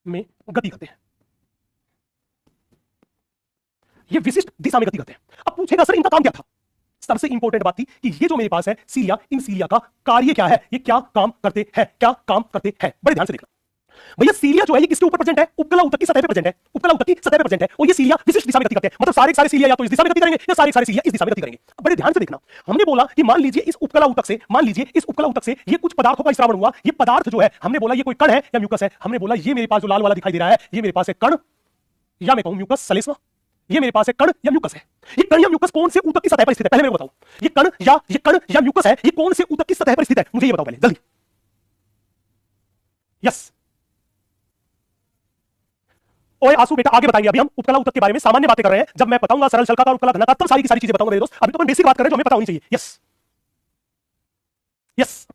गति करते हैं, ये विशिष्ट दिशा में गति करते हैं। अब पूछेगा सर इनका काम क्या था? सबसे इंपॉर्टेंट बात थी कि ये जो मेरे पास है सीलिया, इन सीलिया का कार्य क्या है, ये क्या काम करते हैं, क्या काम करते हैं? बड़े ध्यान से देखना भैया, सीलिया जो है ये किसके ऊपर प्रेजेंट है? उपकला ऊतक की सतह पे प्रेजेंट है, उपकला ऊतक की सतह पे प्रेजेंट है। और ये सीलिया विशिष्ट दिशा में गति करते हैं, मतलब सारे सारे सीलिया या तो इस दिशा में गति करेंगे या सारे सारे सीलिया इस दिशा में गति करेंगे। बड़े ध्यान से देखना, हमने बोला कि मान लीजिए इस उपकला ऊतक से, मान लीजिए इस उपकला ऊतक से ये कुछ पदार्थों का स्रावण हुआ। ये पदार्थ जो है हमने बोला ये कोई कण है या म्यूकस है? हमने बोला ये मेरे पास जो लाल वाला दिखाई दे रहा है ये मेरे पास है कण, या मैं कहूं म्यूकस सलेस्मा, ये मेरे पास एक कण या म्यूकस है। ये कण या म्यूकस कौन से ऊतक की सतह पर स्थित है, पहले मेरे को बताओ। ये कण या म्यूकस है, ये कौन से ऊतक की सतह पर स्थित है, मुझे ये बताओ पहले जल्दी। यस। ओए आंसू बेटा, आगे बताइए। अभी हम उपकला ऊतक के बारे में सामान्य बातें कर रहे हैं। जब मैं बताऊंगा सरल शल्काकार उपकला घनाकार, तब सारी की सारी चीजें बताऊंगा मेरे दोस्त। अभी तो अपन बेसिक बात कर रहे हैं जो हमें पता होनी चाहिए। Yes yes.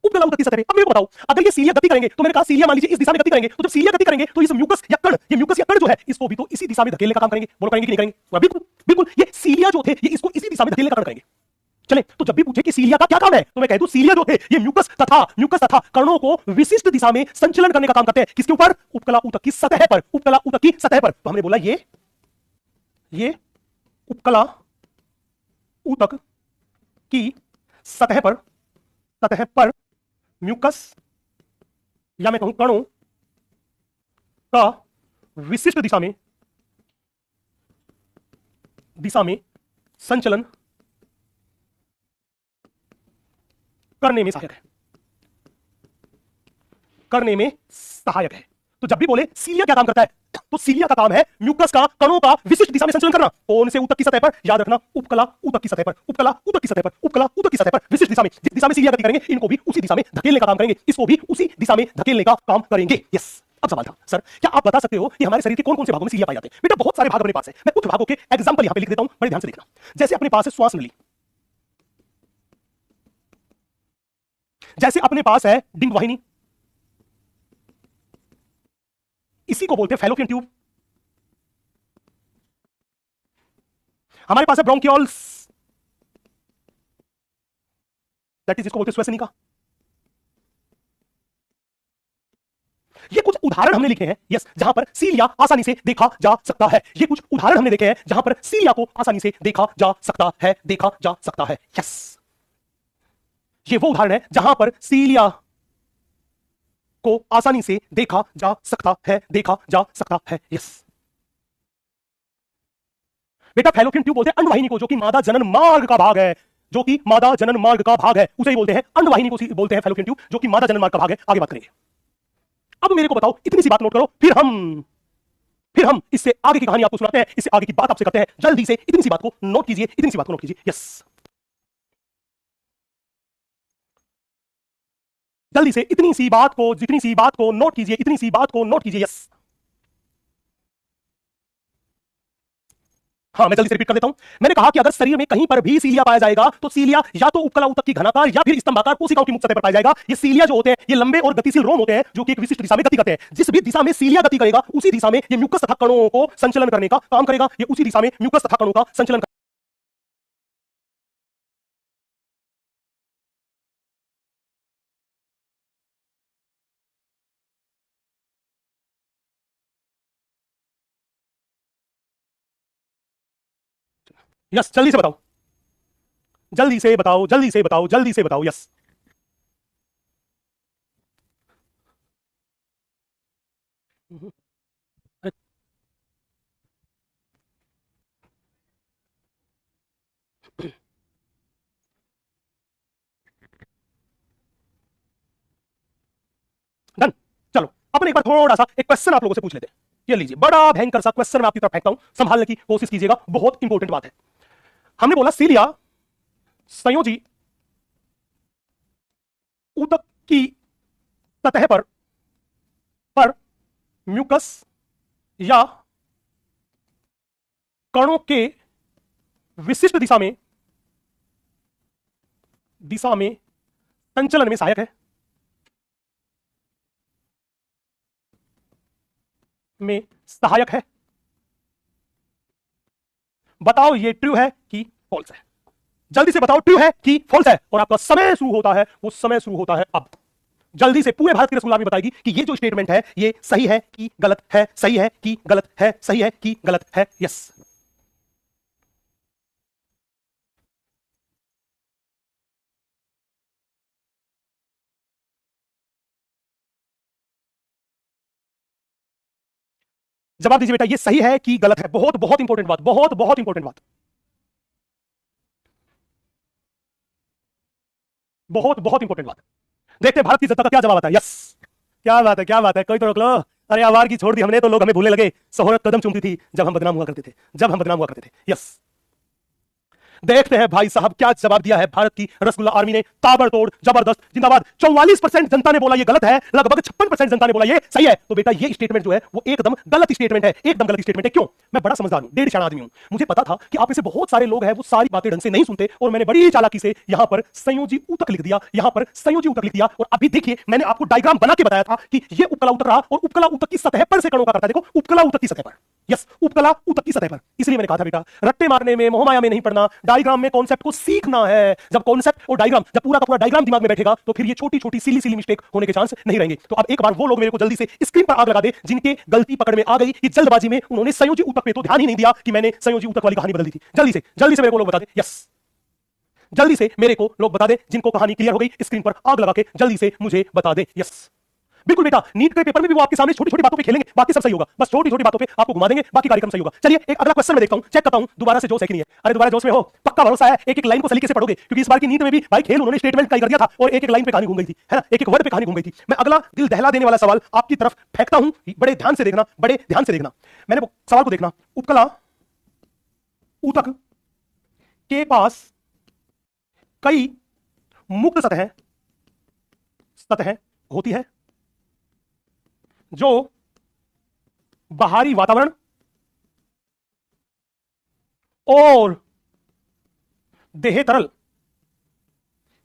उपकला ऊतक की सतह। अब मेरे को बताओ, अगर ये सीलिया गति करेंगे, तो मैंने कहा सीलिया मान लीजिए इस दिशा में गति करेंगे, तो जब सीलिया गति करेंगे तो इस म्यूकस या कण, ये म्यूकस या कण जो है, इसको भी तो इसी दिशा में धकेलने का काम करेंगे। बोलो करेंगे कि नहीं करेंगे? बिल्कुल बिल्कुल। ये सीलिया जो थे, ये इसको इसी दिशा में धकेलने का काम करेंगे। चले, तो जब भी पूछे कि सीलिया का क्या काम है, तो मैं कह दूं सीलिया जो थे ये म्यूकस तथा कणों को विशिष्ट दिशा में संचलन करने का काम करते हैं। किसके ऊपर? उपकला ऊतक की सतह पर। उपकला ऊतक की सतह पर। तो हमने बोला ये उपकला ऊतक की सतह पर म्यूकस या मैं कहूं कणों का विशिष्ट दिशा में संचलन करने में सहायक है। तो जब भी बोले सीलिया क्या काम करता है, तो सीलिया का काम है म्यूकस का कणों का विशिष्ट दिशा में संचलन करना। कौन से ऊतक की सतह पर? याद रखना, उपकला ऊतक की सतह पर। उपकला ऊतक की सतह पर विशिष्ट दिशा में, जिस दिशा में सीलिया गति करेंगे, इनको भी उसी दिशा में धकेलने का काम करेंगे, इसको भी उसी दिशा में धकेलने का काम करेंगे। यस। अब सवाल था, सर क्या आप बता सकते हो कि हमारे शरीर के कौन कौन से भागों में सीलिया पाए जाते हैं? बेटा बहुत सारे भाग अपने पास है। मैं कुछ भागों के एग्जांपल यहां पे लिख देता हूं, बड़े ध्यान से देखना। जैसे अपने पास है श्वास नली, जैसे अपने पास है डिंग वाहिनी, इसी को बोलते हैं फैलोपियन ट्यूब। हमारे पास है ब्रोंकियोल्स, दैट इज इसको बोलते हैं श्वसनिका। ये कुछ उदाहरण हमने लिखे हैं, यस, जहां पर सीलिया आसानी से देखा जा सकता है। ये कुछ उदाहरण हमने देखे हैं जहां पर सीलिया को आसानी से देखा जा सकता है, यस। ये वो उदाहरण है जहां पर सीलिया को आसानी से देखा जा सकता है, यस। बेटा फैलोपियन ट्यूब बोलते हैं अंडवाहिनी को, जो कि मादा जनन मार्ग का भाग है, उसे ही बोलते हैं अंडवाहिनी को बोलते हैं फैलोपियन ट्यूब, जो कि मादा जनन मार्ग का भाग है। आगे बात करेंगे। अब मेरे को बताओ, इतनी सी बात नोट करो, फिर हम इससे आगे की कहानी आपको सुनाते हैं, इससे आगे की बात आपसे करते हैं। जल्दी से इतनी सी बात को नोट कीजिए, यस। जल्दी से जितनी सी बात को नोट कीजिए, यस। हाँ, मैं जल्दी से रिपीट कर देता हूं। मैंने कहा कि अगर शरीर में कहीं पर भी सीलिया पाया जाएगा, तो सीलिया या तो उपकला ऊतक की घनाकार या फिर स्तंभाकार कोशिकाओं की मुक्त सतह पर पाया जाएगा। ये सीलिया जो होते हैं, ये लंबे और गतिशील रोम होते हैं, जो कि एक विशिष्ट दिशा में गति करते हैं। जिस भी दिशा में सीलिया गति करेगा, उसी दिशा में ये म्यूकस तथा कणों को संचलन करने का काम करेगा। ये उसी दिशा में म्यूकस तथा कणों का संचलन। यस, जल्दी से बताओ, यस। डन। चलो अपन एक बार थोड़ा सा एक क्वेश्चन आप लोगों से पूछ लेते हैं। ये लीजिए, बड़ा भयंकर सा क्वेश्चन मैं आपकी तरफ फेंकता हूं, संभालने की कोशिश कीजिएगा, बहुत इंपॉर्टेंट बात है। हमने बोला सीलिया संयोजी ऊतक की सतह पर म्यूकस या कणों के विशिष्ट दिशा में संचलन में सहायक है। बताओ ये ट्रू है कि फॉल्स है? जल्दी से बताओ, ट्रू है कि फॉल्स है? और आपका समय शुरू होता है, वो समय शुरू होता है अब। जल्दी से पूरे भारत की रसगुल्ला भी बताएगी कि ये जो स्टेटमेंट है ये सही है कि गलत है, सही है कि गलत है, सही है कि गलत है। यस। जवाब दीजिए बेटा, ये सही है कि गलत है? बहुत बहुत इंपॉर्टेंट बात, बहुत इंपॉर्टेंट बात, बहुत इंपॉर्टेंट बात। देखते हैं भारत की जनता का क्या जवाब आता है। यस, क्या बात है, कोई तो रोक लो। अरे आवार की छोड़ दी हमने तो लोग हमें भूलने लगे। शोहरत कदम चूमती थी जब हम बदनाम हुआ करते थे, जब हम बदनाम हुआ करते थे। यस, देखते हैं भाई साहब क्या जवाब दिया है भारत की रसगुल्ला आर्मी ने। ताबड़तोड़, जबरदस्त, जिंदाबाद। 44% जनता ने बोला ये गलत है, लगभग 56% जनता ने बोला ये सही है। तो बेटा ये स्टेटमेंट जो है वो एकदम गलत स्टेटमेंट है, एकदम गलत स्टेटमेंट है। क्यों? मैं बड़ा समझदार हूं, डेढ़ शाना आदमी हूं। मुझे पता था कि आप ऐसे बहुत सारे लोग हैं वो सारी बातें ढंग से नहीं सुनते, और मैंने बड़ी चालाकी से यहां पर संयोजी ऊतक लिख दिया, यहां पर संयोजी ऊतक लिख दिया। और अभी देखिए मैंने आपको डायग्राम बना के बताया था कि ये उपकला ऊतक रहा, और उपकला ऊतक की सतह पर से कणों का करता है। देखो उपकला ऊतक की सतह पर, यस, उपकला ऊतक की सतह पर। इसलिए मैंने कहा था बेटा रट्टे मारने में, मोहमाया में नहीं पड़ना, डायग्राम में कॉन्सेप्ट को सीखना है। जब कॉन्सेप्ट और डायग्राम, जब पूरा का पूरा डायग्राम दिमाग में बैठेगा तो फिर ये छोटी छोटी सिली सिली मिस्टेक होने के चांस नहीं रहेंगे। तो अब एक बार वो लोग मेरे को जल्दी से स्क्रीन पर आग लगा दे जिनके गलती पकड़ में आ गई कि जल्दबाजी में उन्होंने संयोजी ऊतक पे तो ध्यान ही नहीं दिया कि मैंने संयोजी ऊतक वाली कहानी बदल दी थी। जल्दी से मेरे को लोग बता दे। यस, जल्दी से मेरे को लोग बता दे जिनको कहानी क्लियर हो गई, स्क्रीन पर आग लगा के जल्दी से मुझे बता दे। यस, बिल्कुल बेटा, नीट के पेपर में भी वो आपके सामने छोटी छोटी बातों पे खेलेंगे, बाकी सब सही होगा। बस छोटी छोटी बातों पे आपको घुमा देंगे, बाकी कार्यक्रम सही होगा। चलिए एक अगला क्वेश्चन मैं देखता हूं, चेक करता हूं दोबारा से जोश है कि नहीं है। अरे दोबारा जोश में हो, पक्का भरोसा है, एक एक लाइन को सलीके से पढ़ोगे, क्योंकि इस बार की नीट में भी भाई खेल उन्होंने स्टेटमेंट का ही कर दिया था और एक एक लाइन पे कहानी घूम गई थी, है ना, एक एक वर्ड पे कहानी घूम गई थी। मैं अगला दिल दहला देने वाला सवाल आपकी तरफ फेंकता हूं, बड़े ध्यान से देखना, बड़े ध्यान से देखना। मैंने सवाल को देखना, उपकला ऊतक के पास कई मुक्त सतह होती है जो बाहरी वातावरण और देह तरल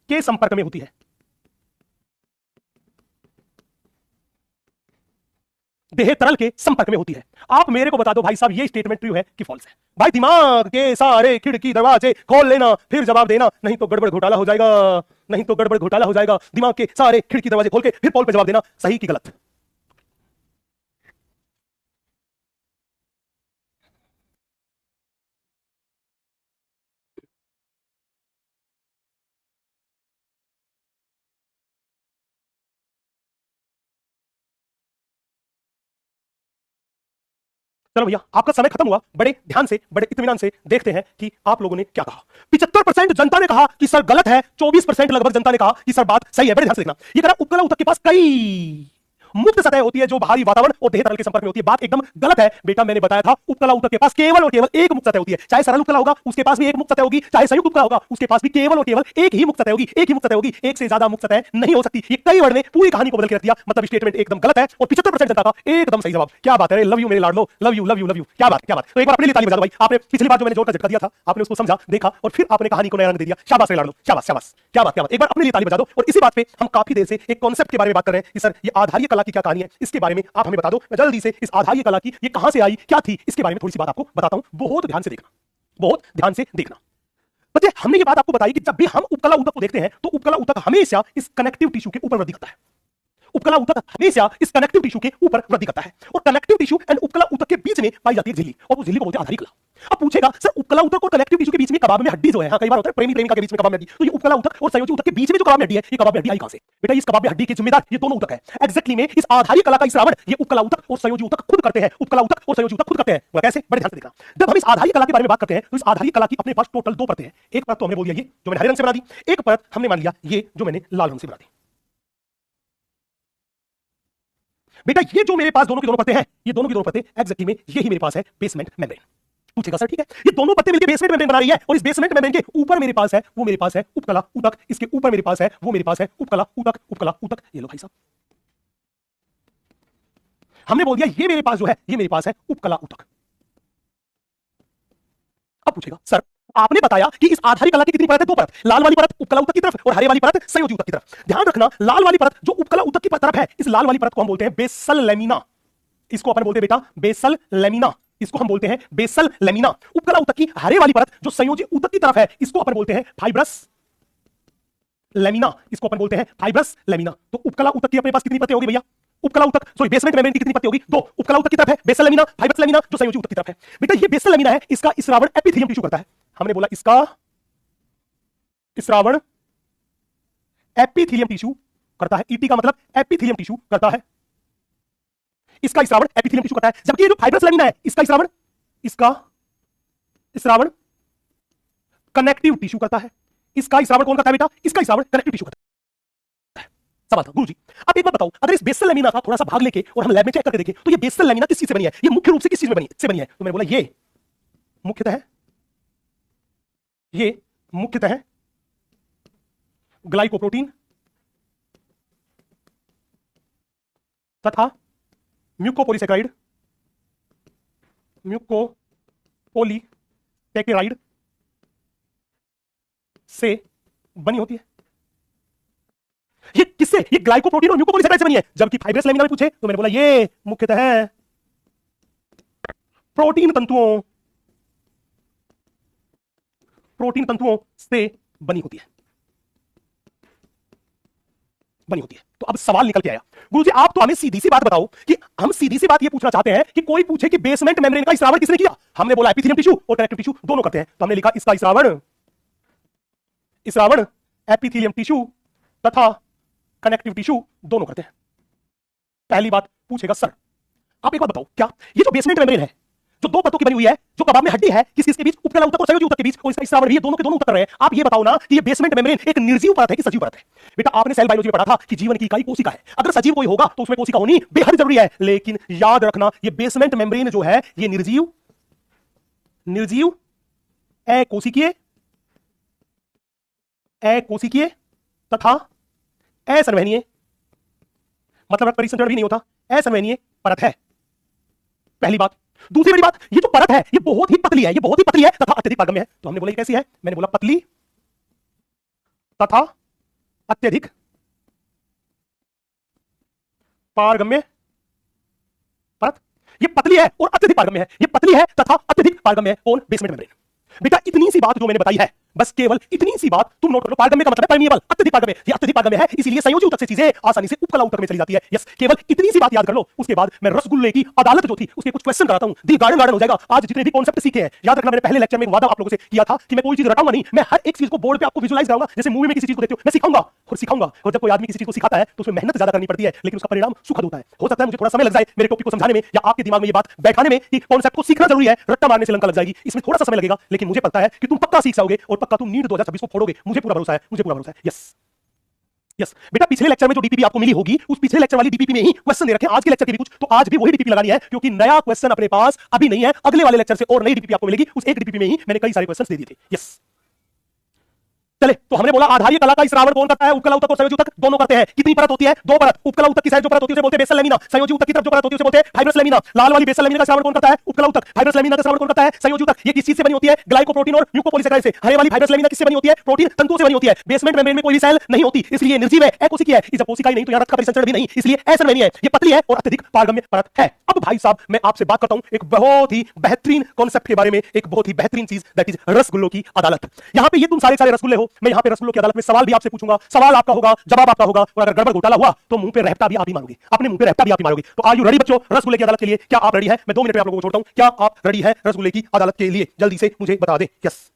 के संपर्क में होती है। देह तरल के संपर्क में होती है। आप मेरे को बता दो भाई साहब ये स्टेटमेंट ट्रू है कि फॉल्स है। भाई दिमाग के सारे खिड़की दरवाजे खोल लेना, फिर जवाब देना, नहीं तो गड़बड़ घोटाला हो जाएगा, नहीं तो गड़बड़ घोटाला हो जाएगा। दिमाग के सारे खिड़की दरवाजे खोल के फिर पोल पे जवाब देना, सही कि गलत। चलो भैया आपका समय खत्म हुआ, बड़े ध्यान से बड़े इत्मीनान से देखते हैं कि आप लोगों ने क्या कहा। 75% जनता ने कहा कि सर गलत है, 24% लगभग जनता ने कहा कि सर बात सही है। बड़े ध्यान से देखना, ये कह रहा उपकला ऊतक के पास कई मुक्त सतह होती है जो बाहरी वातावरण और देह तरल के संपर्क में होती है। बात एकदम गलत है बेटा, मैंने बताया था उपकला ऊतक के पास केवल और केवल एक मुक्त सतह होती है। चाहे सरल उपकला होगा उसके पास भी एक मुक्त सतह होगी, चाहे संयुक्त उपकला होगा उसके पास भी केवल और केवल एक ही मुक्त सतह होगी, एक ही मुक्त सतह होगी, एक से ज्यादा मुक्त सतह नहीं हो सकती। ये कई वर्ड ने पूरी कहानी को बदल के रख दिया, मतलब स्टेटमेंट एकदम गलत है और 75% जनता का एकदम सही जवाब। क्या बात है, लव यू मेरे लाडलो, love you love you love you, क्या बात क्या बात। तो एक बार अपने लिए ताली बजा दो भाई, आपने पिछली बार जो मैंने जोर का झटका दिया था आपने उसको समझा, देखा और फिर आपने कहानी को नया रंग दे दिया। शाबाश मेरे लाडलो, शाबाश शाबाश, क्या बात क्या बात। एक बार अपने लिए ताली बजा दो। और इसी बात पे हम काफी देर से एक कॉन्सेप्ट के बारे में बात कर रहे हैं कि सर ये आधारीय कला की क्या कहानी है, इसके बारे में आप हमें बता दो। मैं जल्दी से इस आधारीय कला की ये कहां से आई, क्या थी, इसके बारे में थोड़ी सी बात आपको बताता हूं। बहुत ध्यान से देखना, बहुत ध्यान से देखना। बच्चे हमने ये बात आपको बताई कि जब भी हम उपकला ऊतक को देखते हैं तो उपकला ऊतक हमेशा इस कनेक्टिव टिश्यू के ऊपर वृद्धि करता है। उपकला ऊतक हमेशा इस कनेक्टिव टिश्यू के ऊपर वृद्धि करता है और कनेक्टिव टिश्यू एंड उपकला ऊतक के बीच में पाई जाती है झिल्ली, और वो झिल्ली को बोलते हैं आधारी कला। अब पूछेगा सर उपकला ऊतक और कनेक्टिव टिश्यू के बीच में कबाब में हड्डी जो है, हाँ कई बार होता है प्रेमी प्रेमिका के बीच में कबाब में हड्डी, तो ये उपकला ऊतक और संयोजी ऊतक के बीच में जो कबाब में हड्डी है, ये कबाब में हड्डी आई कहां से? बेटा इस कबाब में हड्डी के जिम्मेदार ये दोनों ऊतक है। एग्जैक्टली में इस आधारी कला का श्रावण ये उपकला ऊतक और संयोजी ऊतक खुद करते हैं, उपकला ऊतक और संयोजी ऊतक खुद करते हैं। वो कैसे? बड़े ध्यान से देखना। जब हम इस आधारी कला के बारे में बात करते हैं तो इस आधारी कला की अपने पास टोटल दो परतें हैं। एक परत तो हमने बोल दिया ये जो मैंने हरे रंग से बना दी, एक परत हमने मान लिया ये जो मैंने लाल रंग से बना दी। बेटा ये जो मेरे पास दोनों की दोनों परतें हैं, ये दोनों की दोनों परतें एग्जैक्टली में यही मेरे पास है बेसमेंट मेम्ब्रेन। पूछेगा सर ठीक है, ये दोनों परतें मिलकर बेसमेंट मेम्ब्रेन बना रही है और इस बेसमेंट मेम्ब्रेन के ऊपर मेरे पास है वो मेरे पास है उपकला ऊतक, इसके ऊपर मेरे पास है वो मेरे पास है उपकला ऊतक, उपकला ऊतक। ये लो भाई साहब, हमने बोल दिया ये मेरे पास जो है ये मेरे पास है उपकला ऊतक। अब पूछेगा सर आपने बताया कि इस आधारी कला की कितनी परत है? दो परत, लाल वाली परत उपकला ऊतक की तरफ और हरे वाली परत संयोजी ऊतक की तरफ। ध्यान रखना लाल वाली परत जो उपकला ऊतक की तरफ है, इस लाल वाली परत को हम बोलते हैं बेसल लेमिना। इसको अपन बोलते हैं बेटा बेसल लेमिना, इसको हम बोलते हैं बेसल लेमिना। उपकला ऊतक की हरे वाली परत जो संयोजी ऊतक की तरफ है इसको अपन बोलते हैं फाइब्रस लेमिना, इसको अपन बोलते हैं फाइब्रस लेमिना। तो उपकला ऊतक की अपने पास कितनी परतें होगी भैया? उपकला ऊतक सॉरी बेसमेंट मेम्ब्रेन की कितनी परतें होगी? दो। उपकला ऊतक की तरफ है बेसल लेमिना, फाइब्रस लेमिना जो संयोजी ऊतक की तरफ है। बेटा ये बेसल लेमिना है, इसका स्रावण एपिथेलियम टिश्यू करता है। हमने बोला इसका स्रावण एपिथेलियम टिश्यू करता है, ईटी का मतलब एपिथेलियम टिश्यू करता है, इसका स्रावण एपिथेलियम टिश्यू करता है। जबकि ये जो फाइब्रस लेमिना है इसका स्रावण कनेक्टिव टिश्यू करता है। इसका स्रावण कौन करता है बेटा? इसका स्रावण कनेक्टिव टिश्यू करता है। सवाल था गुरुजी, अब एक बात बताओ, अगर इस बेसल लैमिना का थोड़ा सा भाग लेके और हम लैब में चेक करके देखें तो ये बेसल लैमिना किस चीज से बनी है, ये मुख्य रूप से किस चीज में बनी है? तो मैंने बोला ये मुख्यतः ग्लाइकोप्रोटीन तथा म्यूकोपॉलीसैकेराइड से बनी होती है। ये किससे? ये ग्लाइकोप्रोटीन और म्यूकोपॉलीसैकेराइड से बनी है। जबकि फाइब्रस लैमिना में पूछे तो मैंने बोला ये मुख्यतः प्रोटीन तंतुओं से बनी होती है। तो अब सवाल निकल के आया, गुरुजी आप तो हमें सीधी सी बात बताओ कि हम सीधी सी बात ये पूछना चाहते हैं कि कोई पूछे कि बेसमेंट मेम्ब्रेन का स्रावण किसने किया? हमने बोला एपिथेलियम टिश्यू और कनेक्टिव टिश्यू दोनों करते हैं, तो हमने लिखा इसका स्रावण एपिथेलियम टिश्यू तथा कनेक्टिव टिश्यू दोनों करते हैं। पहली बात पूछेगा सर आप एक बात बताओ, क्या ये जो बेसमेंट मेम्ब्रेन है जो दो परतों की बनी हुई है, जो कबाब में हड्डी है, किस किस के बीच? उपकला ऊतक और संयोजी ऊतक के बीच, और इसका स्रावण भी, ये दोनों के दोनों उतर रहे हैं। आप ये बताओ ना कि ये बेसमेंट मेम्ब्रेन एक निर्जीव परत है कि सजीव परत है? बेटा आपने सेल बायोलॉजी में पढ़ा था कि जीवन की इकाई कोशिका है। अगर सजीव कोई होगा तो उसमें कोशिका होनी बेहद जरूरी है, लेकिन याद रखना ये बेसमेंट मेम्ब्रेन जो है ये निर्जीव अकोशिकीय तथा असंवहनीय, मतलब परिसंचरण भी नहीं होता, असंवहनीय परत है। पहली बात। दूसरी बड़ी बात, ये जो परत है ये बहुत ही पतली है, तथा अत्यधिक पारगम्य है। तो हमने बोला ये कैसी है? मैंने बोला पतली तथा अत्यधिक पारगम्य परत। ये पतली है और अत्यधिक पारगम्य है, ये पतली है तथा अत्यधिक पारगम्य है। कौन? Basement membrane. बेटा इतनी सी बात जो मैंने बताई है, बस केवल इतनी सी बात तुम नोट कर लो। पारगम्य का मतलब है परमिएबल, अत्यधिक पारगम्य। ये अत्यधिक पारगम्य है, इसीलिए संयोजी ऊतक से चीजें आसानी से उपकला ऊतक में चली जाती है। यस, केवल इतनी सी बात याद कर लो। उसके बाद मैं रसगुल्ले की अदालत जो थी उसके कुछ क्वेश्चन कराता हूं, दिल गार्डन हो जाएगा। आज जितने भी कॉन्सेप्ट सीखे हैं, याद रखना, मैंने पहले लेक्चर में एक वादा आप लोगों से किया था कि मैं कोई चीज रटाऊंगा नहीं, मैं हर एक चीज को बोर्ड पे आपको विजुअलाइज कराऊंगा। जैसे मूवी में किसी चीज को देखते हो, मैं सिखाऊंगा। और जब कोई आदमी किसी चीज को सिखाता है तो उसमें मेहनत ज्यादा करनी पड़ती है, लेकिन उसका परिणाम सुखद होता है। हो सकता है मुझे थोड़ा समय लग जाए मेरे टॉपिक को समझाने में, या आपके दिमाग में ये बात बैठाने में कि कॉन्सेप्ट को सीखना जरूरी है। रट्टा मारने से लंका लग जाएगी, इसमें थोड़ा सा समय लगेगा, लेकिन मुझे पता है कि तुम पक्का सीख जाओगे और पक्का तुम नीट 2026 को फोड़ोगे। मुझे पूरा भरोसा है। यस बेटा, पिछले लेक्चर में जो डीपीपी आपको मिली होगी उस पिछले लेक्चर वाली डीपीपी में ही क्वेश्चन दे रखे हैं। आज के लेक्चर के भी कुछ, तो आज भी वही डीपीपी लगानी है, क्योंकि नया क्वेश्चन अपने पास अभी नहीं है। अगले वाले लेक्चर से और नई डीपीपी आपको मिलेगी। उस एक डीपीपी में ही मैंने कई सारे क्वेश्चन दे दिए थे। यस, चले तो हमने बोला आधारीय कला का स्रावण कौन करता है? उपकला ऊतक और संयोजी ऊतक दोनों करते हैं। कितनी परत होती है? दो परत। उपकला ऊतक की साइड जो परत होती है उसे बोलते हैं बेसल लैमिना। संयोजी ऊतक की तरफ जो परत होती है उसे बोलते हैं फाइब्रस लैमिना। लाल वाली बेसल लैमिना का स्रावण कौन करता है? उपकला ऊतक। फाइब्रस लैमिना का स्रावण कौन करता है? संयोजी ऊतक। ये किस चीज से बनी होती है? ग्लाइकोप्रोटीन और म्यूकोपॉलीसैकेराइड से। हरे वाली फाइब्रस लैमिना किससे बनी होती है? प्रोटीन तंतुओं से बनी होती है। बेसमेंट मेम्ब्रेन में कोई भी सेल नहीं होती, इसलिए निर्जीव है, अकोशिकीय है। जब कोशिका ही नहीं तो यहां रक्त का परिसंचरण भी नहीं, इसलिए असंवहनीय है। ये पतली है और अत्यधिक पारगम्य परत है। अब भाई साहब मैं आपसे बात करता हूं एक बहुत ही बेहतरीन कॉन्सेप्ट के बारे में, एक बहुत ही बेहतरीन चीज, दैट इज रसगुल्लों की अदालत। यहां पे ये तुम सारे रसगुल्ले हो, मैं यहां पे रसगुल्लों की अदालत में सवाल भी आपसे पूछूंगा, सवाल आपका होगा, जवाब आपका होगा, और अगर गड़बड़ घोटाला हुआ तो मुंह पे रहता भी आप ही मारोगे, अपने मुंह पे रहता भी आप ही मारोगे। तो आर यू रेडी बच्चों रसगुल्ले की अदालत के लिए? क्या आप रेडी हैं? मैं 2 मिनट में आप लोगों को छोड़ता हूं। क्या आप रेडी हैं रसगुल्ले की अदालत के लिए? जल्दी से मुझे बता दें। यस,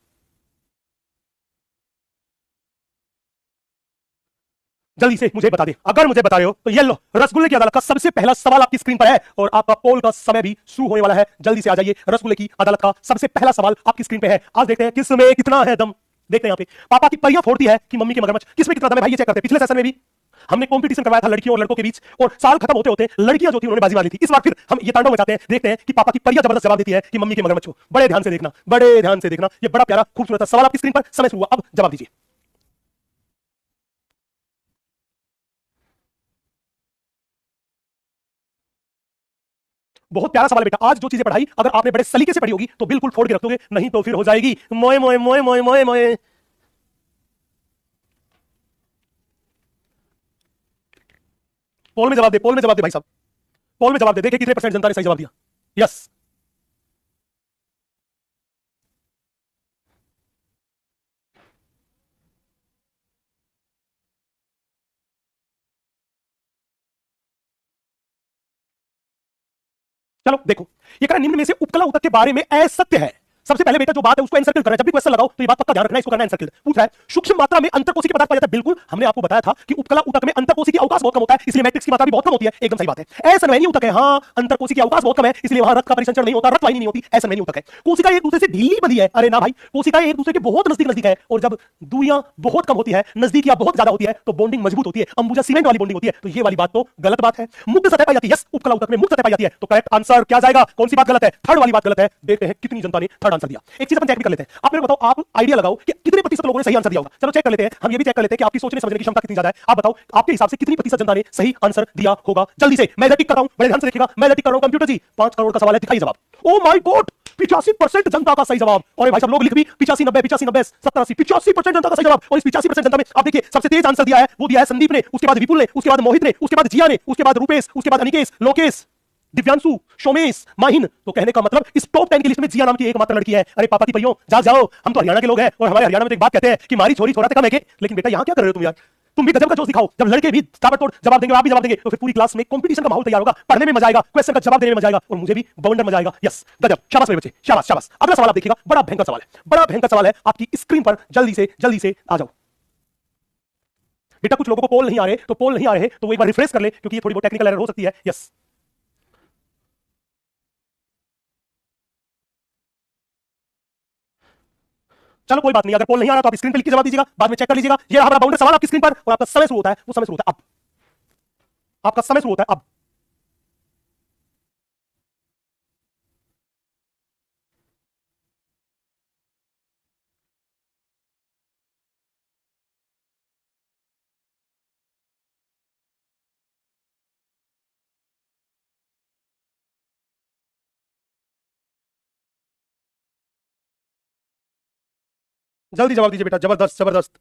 जल्दी से मुझे बता दे। अगर मुझे बता रहे हो तो ये लो, रसगुल्ले की अदालत का सबसे पहला सवाल आपकी स्क्रीन पर है और आपका पोल का समय भी शुरू होने वाला है। जल्दी से आ जाइए, रसगुल्ले की अदालत का सबसे पहला सवाल आपकी स्क्रीन पे है। आज देखते हैं किसमें कितना है दम। देखते हैं यहाँ पे पापा की परियां फोड़ती है कि मम्मी के मगरमच्छ, किसमें कितना दम है भाई? ये चेक करते हैं। पिछले सेशन में भी हमने कंपटीशन करवाया था लड़कियों और लड़कों के बीच, और साल खत्म होते होते लड़कियां जो थी उन्होंने बाजी मार ली थी। इस बार फिर हम ये तांडव मचाते हैं, देखते हैं कि पापा की परियां जबरदस्त जवाब देती है कि मम्मी के मगरमच्छ हो। बड़े ध्यान से देखना, बड़े ध्यान से देखना। ये बड़ा प्यारा खूबसूरत सवाल आपकी स्क्रीन पर, समय शुरू हुआ, अब जवाब दीजिए। बहुत प्यारा सवाल है बेटा। आज जो चीजें पढ़ाई अगर आपने बड़े सलीके से पढ़ी होगी तो बिल्कुल फोड़ के रख दोगे, नहीं तो फिर हो जाएगी मोए मोए मोए मोए मोए मोए। पोल में जवाब दे, पोल में जवाब दे भाई साहब, पोल में जवाब दे। देखिए कितने % जनता ने सही जवाब दिया। यस, चलो देखो, ये कह रहा निम्न में से उपकला ऊतक के बारे में असत्य है। सबसे पहले बेटा जो बात है उसको एनसर्कल करना है। जब भी क्वेश्चन लगाओ तो ये बात पक्का ध्यान रखना है, इसको करना एनसर्कल। पूछ रहा है सूक्ष्म मात्रा में अंतरकोशिकीय पदार्थ पाया जाता है। बिल्कुल, हमने आपको बताया था कि उपकला ऊतक में अंतरकोशिकीय अवकाश बहुत कम होता है, इसलिए मैट्रिक्स की मात्रा भी बहुत कम होती है। एकदम सही बात है। असंवहनीय ऊतक है, हां अंतरकोशिकीय अवकाश बहुत कम है, इसलिए वहां रक्त का परिसंचरण नहीं होता, रक्त वाहिनी नहीं होती, असंवहनीय ऊतक है। कोशिका एक दूसरे से ढीली बंधी है। अरे ना भाई, कोशिका एक दूसरे के बहुत नजदीक है, और जब दूरियां बहुत कम होती है, नजदीकियां बहुत ज्यादा होती है, तो बॉन्डिंग मजबूत होती है, अंबुजा सीमेंट वाली बॉन्डिंग होती है। तो ये वाली बात तो गलत बात है। मुक्त सतह पाई जाती है, यस उपकला ऊतक में मुक्त सतह पाई जाती है। तो करेक्ट आंसर क्या जाएगा? कौन सी बात गलत है? थर्ड वाली बात गलत है। देखते हैं कितनी जनता ने थर्ड आंसर दिया। एक चीज अपन चेक भी कर लेते हैं। आप मेरे को बताओ, आप आइडिया लगाओ कि कितने प्रतिशत लोगों ने सही आंसर दिया होगा। चलो चेक कर लेते हैं। हम ये भी चेक कर लेते हैं कि आपकी सोचने समझने की क्षमता कितनी ज्यादा है। आप बताओ आपके हिसाब से कितनी प्रतिशत जनता ने सही आंसर दिया होगा? जल्दी से मैं टिक कर रहा हूं, बड़े ध्यान से देखिएगा। मैं टिक कर रहा हूं। कंप्यूटर जी 5 करोड़ का सवाल है, दिखाइए जवाब। ओ माय गॉड, 85% जनता का सही जवाब। और भाई साहब लोग लिख भी 85 90 85 90 70 80 85% जनता का सही जवाब। और इस 85% जनता में आप देखिए सबसे तेज आंसर दिया है, वो दिया है संदीप ने, उसके बाद विपुल ने, उसके बाद मोहित ने, उसके बाद जिया ने, उसके बाद रूपेश, उसके बाद अनिकेश, लोकेश, दिव्यांशु, सोमेश, माहिन। तो कहने का मतलब इस टॉप 10 की लिस्ट में जिया नाम की एकमात्र लड़की है। अरे पापा की पहियों जाग जाओ, हम तो हरियाणा के लोग हैं, और हमारे हरियाणा में तो एक बात कहते हैं कि मारी छोरी छोरा से कम है के। लेकिन बेटा यहां क्या कर रहे हो तुम यार? तुम भी गजब का जोश दिखाओ। जब लड़के भी ताबड़तोड़ जवाब देंगे, आप भी जवाब देंगे, तो फिर पूरी क्लास में कंपटीशन का माहौल तैयार होगा। पढ़ने में मजा आएगा, क्वेश्चन का जवाब देने में मजा आएगा, और मुझे भी बवंडर मजा आएगा। यस गजब, शाबाश मेरे बच्चे, शाबाश शाबाश। अगला सवाल आप देखिएगा, बड़ा भयंकर सवाल है, बड़ा भयंकर सवाल है आपकी स्क्रीन पर। जल्दी से आ जाओ बेटा। कुछ लोगों को पोल नहीं आ रहे, तो पोल नहीं आ रहे तो वो एक बार रिफ्रेश कर ले, क्योंकि ये थोड़ी बहुत टेक्निकल एरर हो सकती है। यस चलो कोई बात नहीं, अगर पोल नहीं आ रहा तो आप स्क्रीन पर लिख के जवाब दीजिएगा, बाद में चेक कर लीजिएगा। ये रहा हमारा बाउंडर सवाल आपकी स्क्रीन पर, और आपका समय शुरू होता है, वो समय शुरू होता है अब। आपका समय शुरू होता है अब। जल्दी जवाब दीजिए बेटा, जबरदस्त जबरदस्त।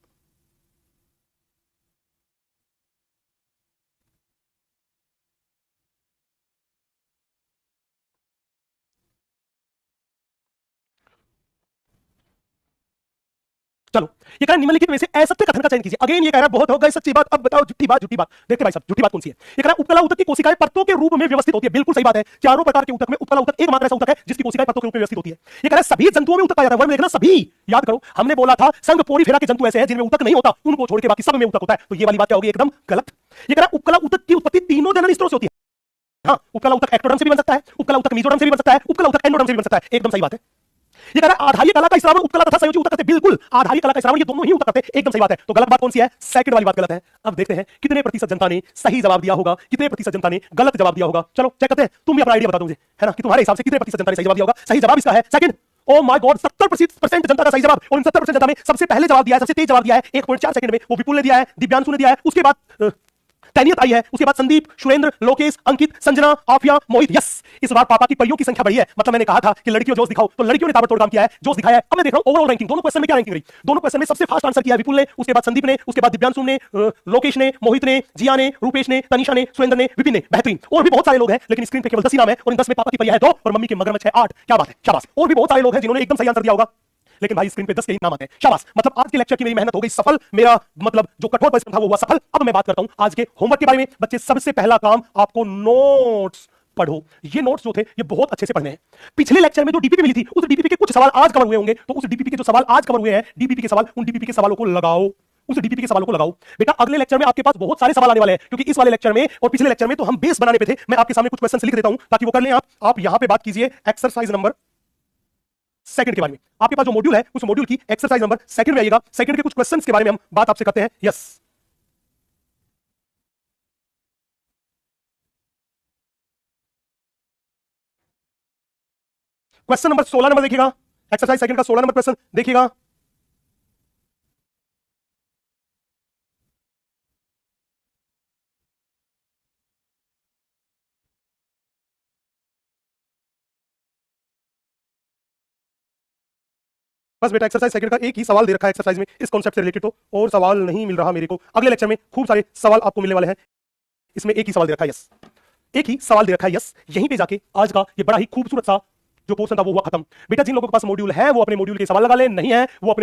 चलो ये कह रहा है निम्नलिखित में से असत्य कथन का चयन कीजिए। अगेन ये कह रहा है बहुत हो गई सच्ची बात, अब बताओ झूठी बात। झूठी बात देखते भाई साहब, झूठी बात कौन सी है? ये कह रहा है उपकला ऊतक की कोशिकाएं परतों के रूप में व्यवस्थित होती है। बिल्कुल सही बात है। चारों प्रकार के ऊतक में उपकला ऊतक एकमात्र ऐसा ऊतक है जिसकी कोशिकाएं परतों के रूप में व्यवस्थित होती है। ये कह रहा है सभी जंतुओं में ऊतक पाया जाता है। वर्ड में देखना सभी, याद करो हमने बोला था संघ पोरीफेरा के जंतु ऐसे हैं जिनमें ऊतक नहीं होता, उनको छोड़ के बाकी सब में ऊतक होता है। तो ये वाली बात क्या होगी? एकदम गलत। ये कह रहा है उपकला ऊतक की उत्पत्ति तीनों जनन स्तरों से होती है। हाँ, उपकला ऊतक एक्टोडर्म से भी बन सकता है, उपकला ऊतक मेसोडर्म से भी बन सकता है, उपकला ऊतक एंडोडर्म से भी बन सकता है। एकदम सही बात है। ये कह रहा है आधारी कला का स्रावन उपकला तथा संयोजी ऊतक करते। बिल्कुल, आधारी कला का स्रावन ये दोनों ही ऊतक करते। एकदम सही बात है। तो गलत बात कौन सी है? सेकंड वाली बात गलत है। अब देखते हैं कितने प्रतिशत जनता ने सही जवाब दिया होगा, कितने प्रतिशत जनता ने गलत जवाब दिया होगा। चलो चेक करते हैं। तुम भी अपना आइडिया बता दो मुझे, है ना, कि तुम्हारे हिसाब से कितने प्रतिशत जनता ने सही जवाब दिया होगा। सही जवाब इसका है सेकंड। ओ माय गॉड, 70% जनता का सही जवाब। और इन 70% जनता में सबसे पहले जवाब दिया है, सबसे तेज जवाब दिया है 1.4 सेकंड में, वो विपुल ने दिया है, दिव्यांशु ने दिया है, उसके बाद तैनियत आई है, उसके बाद संदीप, सुरेंद्र, लोकेश, अंकित, संजना, आफिया, मोहित। यस, इस बार पापा की परियों की संख्या बढ़ी है। मतलब मैंने कहा था कि लड़कियों जोश दिखाओ, तो लड़कियों ने ताबड़तोड़ काम किया है, जोश दिखाया है। अब मैं देख रहा हूं ओवरऑल रैंकिंग, दोनों क्वेश्चन में क्या रैंकिंग रही। दोनों क्वेश्चन में सबसे फास्ट आंसर किया है विपुल ने, उसके बाद संदीप ने, उसके बाद दिव्यांशु ने, लोकेश ने, मोहित ने, जिया ने, रूपेश ने, तनिषा ने, सुरेंद्र ने, विपिन ने। बेहतरीन। और भी बहुत सारे लोग हैं, लेकिन स्क्रीन पे केवल 10 ही नाम है, और इन 10 में पापा की परिया है 2 और मम्मी के मगरमच्छ है 8। क्या बात है, शाबाश। और भी बहुत सारे लोग हैं जिन्होंने एकदम सही आंसर दिया होगा, लेकिन भाई स्क्रीन पे 10 के ही नाम आते हैं। शाबाश। मतलब आज के लेक्चर की मेरी मेहनत हो गई सफल, मेरा मतलब जो कठोर परिश्रम था वो हुआ सफल। अब मैं बात करता हूं आज के होमवर्क के बारे में। बच्चे सबसे पहला काम आपको नोट्स पढ़ो। ये नोट्स जो थे ये बहुत अच्छे से पढ़ने हैं। पिछले लेक्चर में जो डीपीपी मिली थी, उस डीपीपी के कुछ सवाल आज कवर हुए होंगे, तो उस डीपीपी के जो सवाल आज कवर हुए हैं, डीपीपी के सवाल, उन डीपीपी के सवालों को लगाओ, उस डीपीपी के सवालों को लगाओ। बेटा अगले लेक्चर में आपके पास बहुत सारे सवाल आने वाले हैं, क्योंकि इस वाले लेक्चर में और पिछले लेक्चर में तो हम बेस बनाने पे थे। मैं आपके सामने कुछ क्वेश्चन लिख देता हूं ताकि वो कर लें आप यहां पे बात कीजिए एक्सरसाइज नंबर सेकंड के बारे में। आपके पास जो मॉड्यूल है उस मॉड्यूल की एक्सरसाइज नंबर सेकंड में आइएगा। सेकंड के कुछ क्वेश्चंस के बारे में हम बात आपसे करते हैं। यस, क्वेश्चन नंबर 16 नंबर देखिएगा, एक्सरसाइज सेकंड का 16 नंबर क्वेश्चन देखिएगा। बस बेटा एक्सरसाइज सेकंड का एक ही सवाल दे रखा है एक्सरसाइज में, इस कॉन्सेप्ट से रिलेटेड, तो और सवाल नहीं मिल रहा मेरे को। अगले लेक्चर में खूब सारे सवाल आपको मिलने वाले हैं। इसमें एक ही सवाल दे रखा है, यस, एक ही सवाल दे रखा है, यस। यहीं पे जाके आज का ये बड़ा ही खूबसूरत सा जो पोर्शन था वो हुआ खत्म। बेटा जिन लोगों के पास मॉड्यूल है वो अपने मॉड्यूल के सवाल लगा ले, नहीं है वो अपने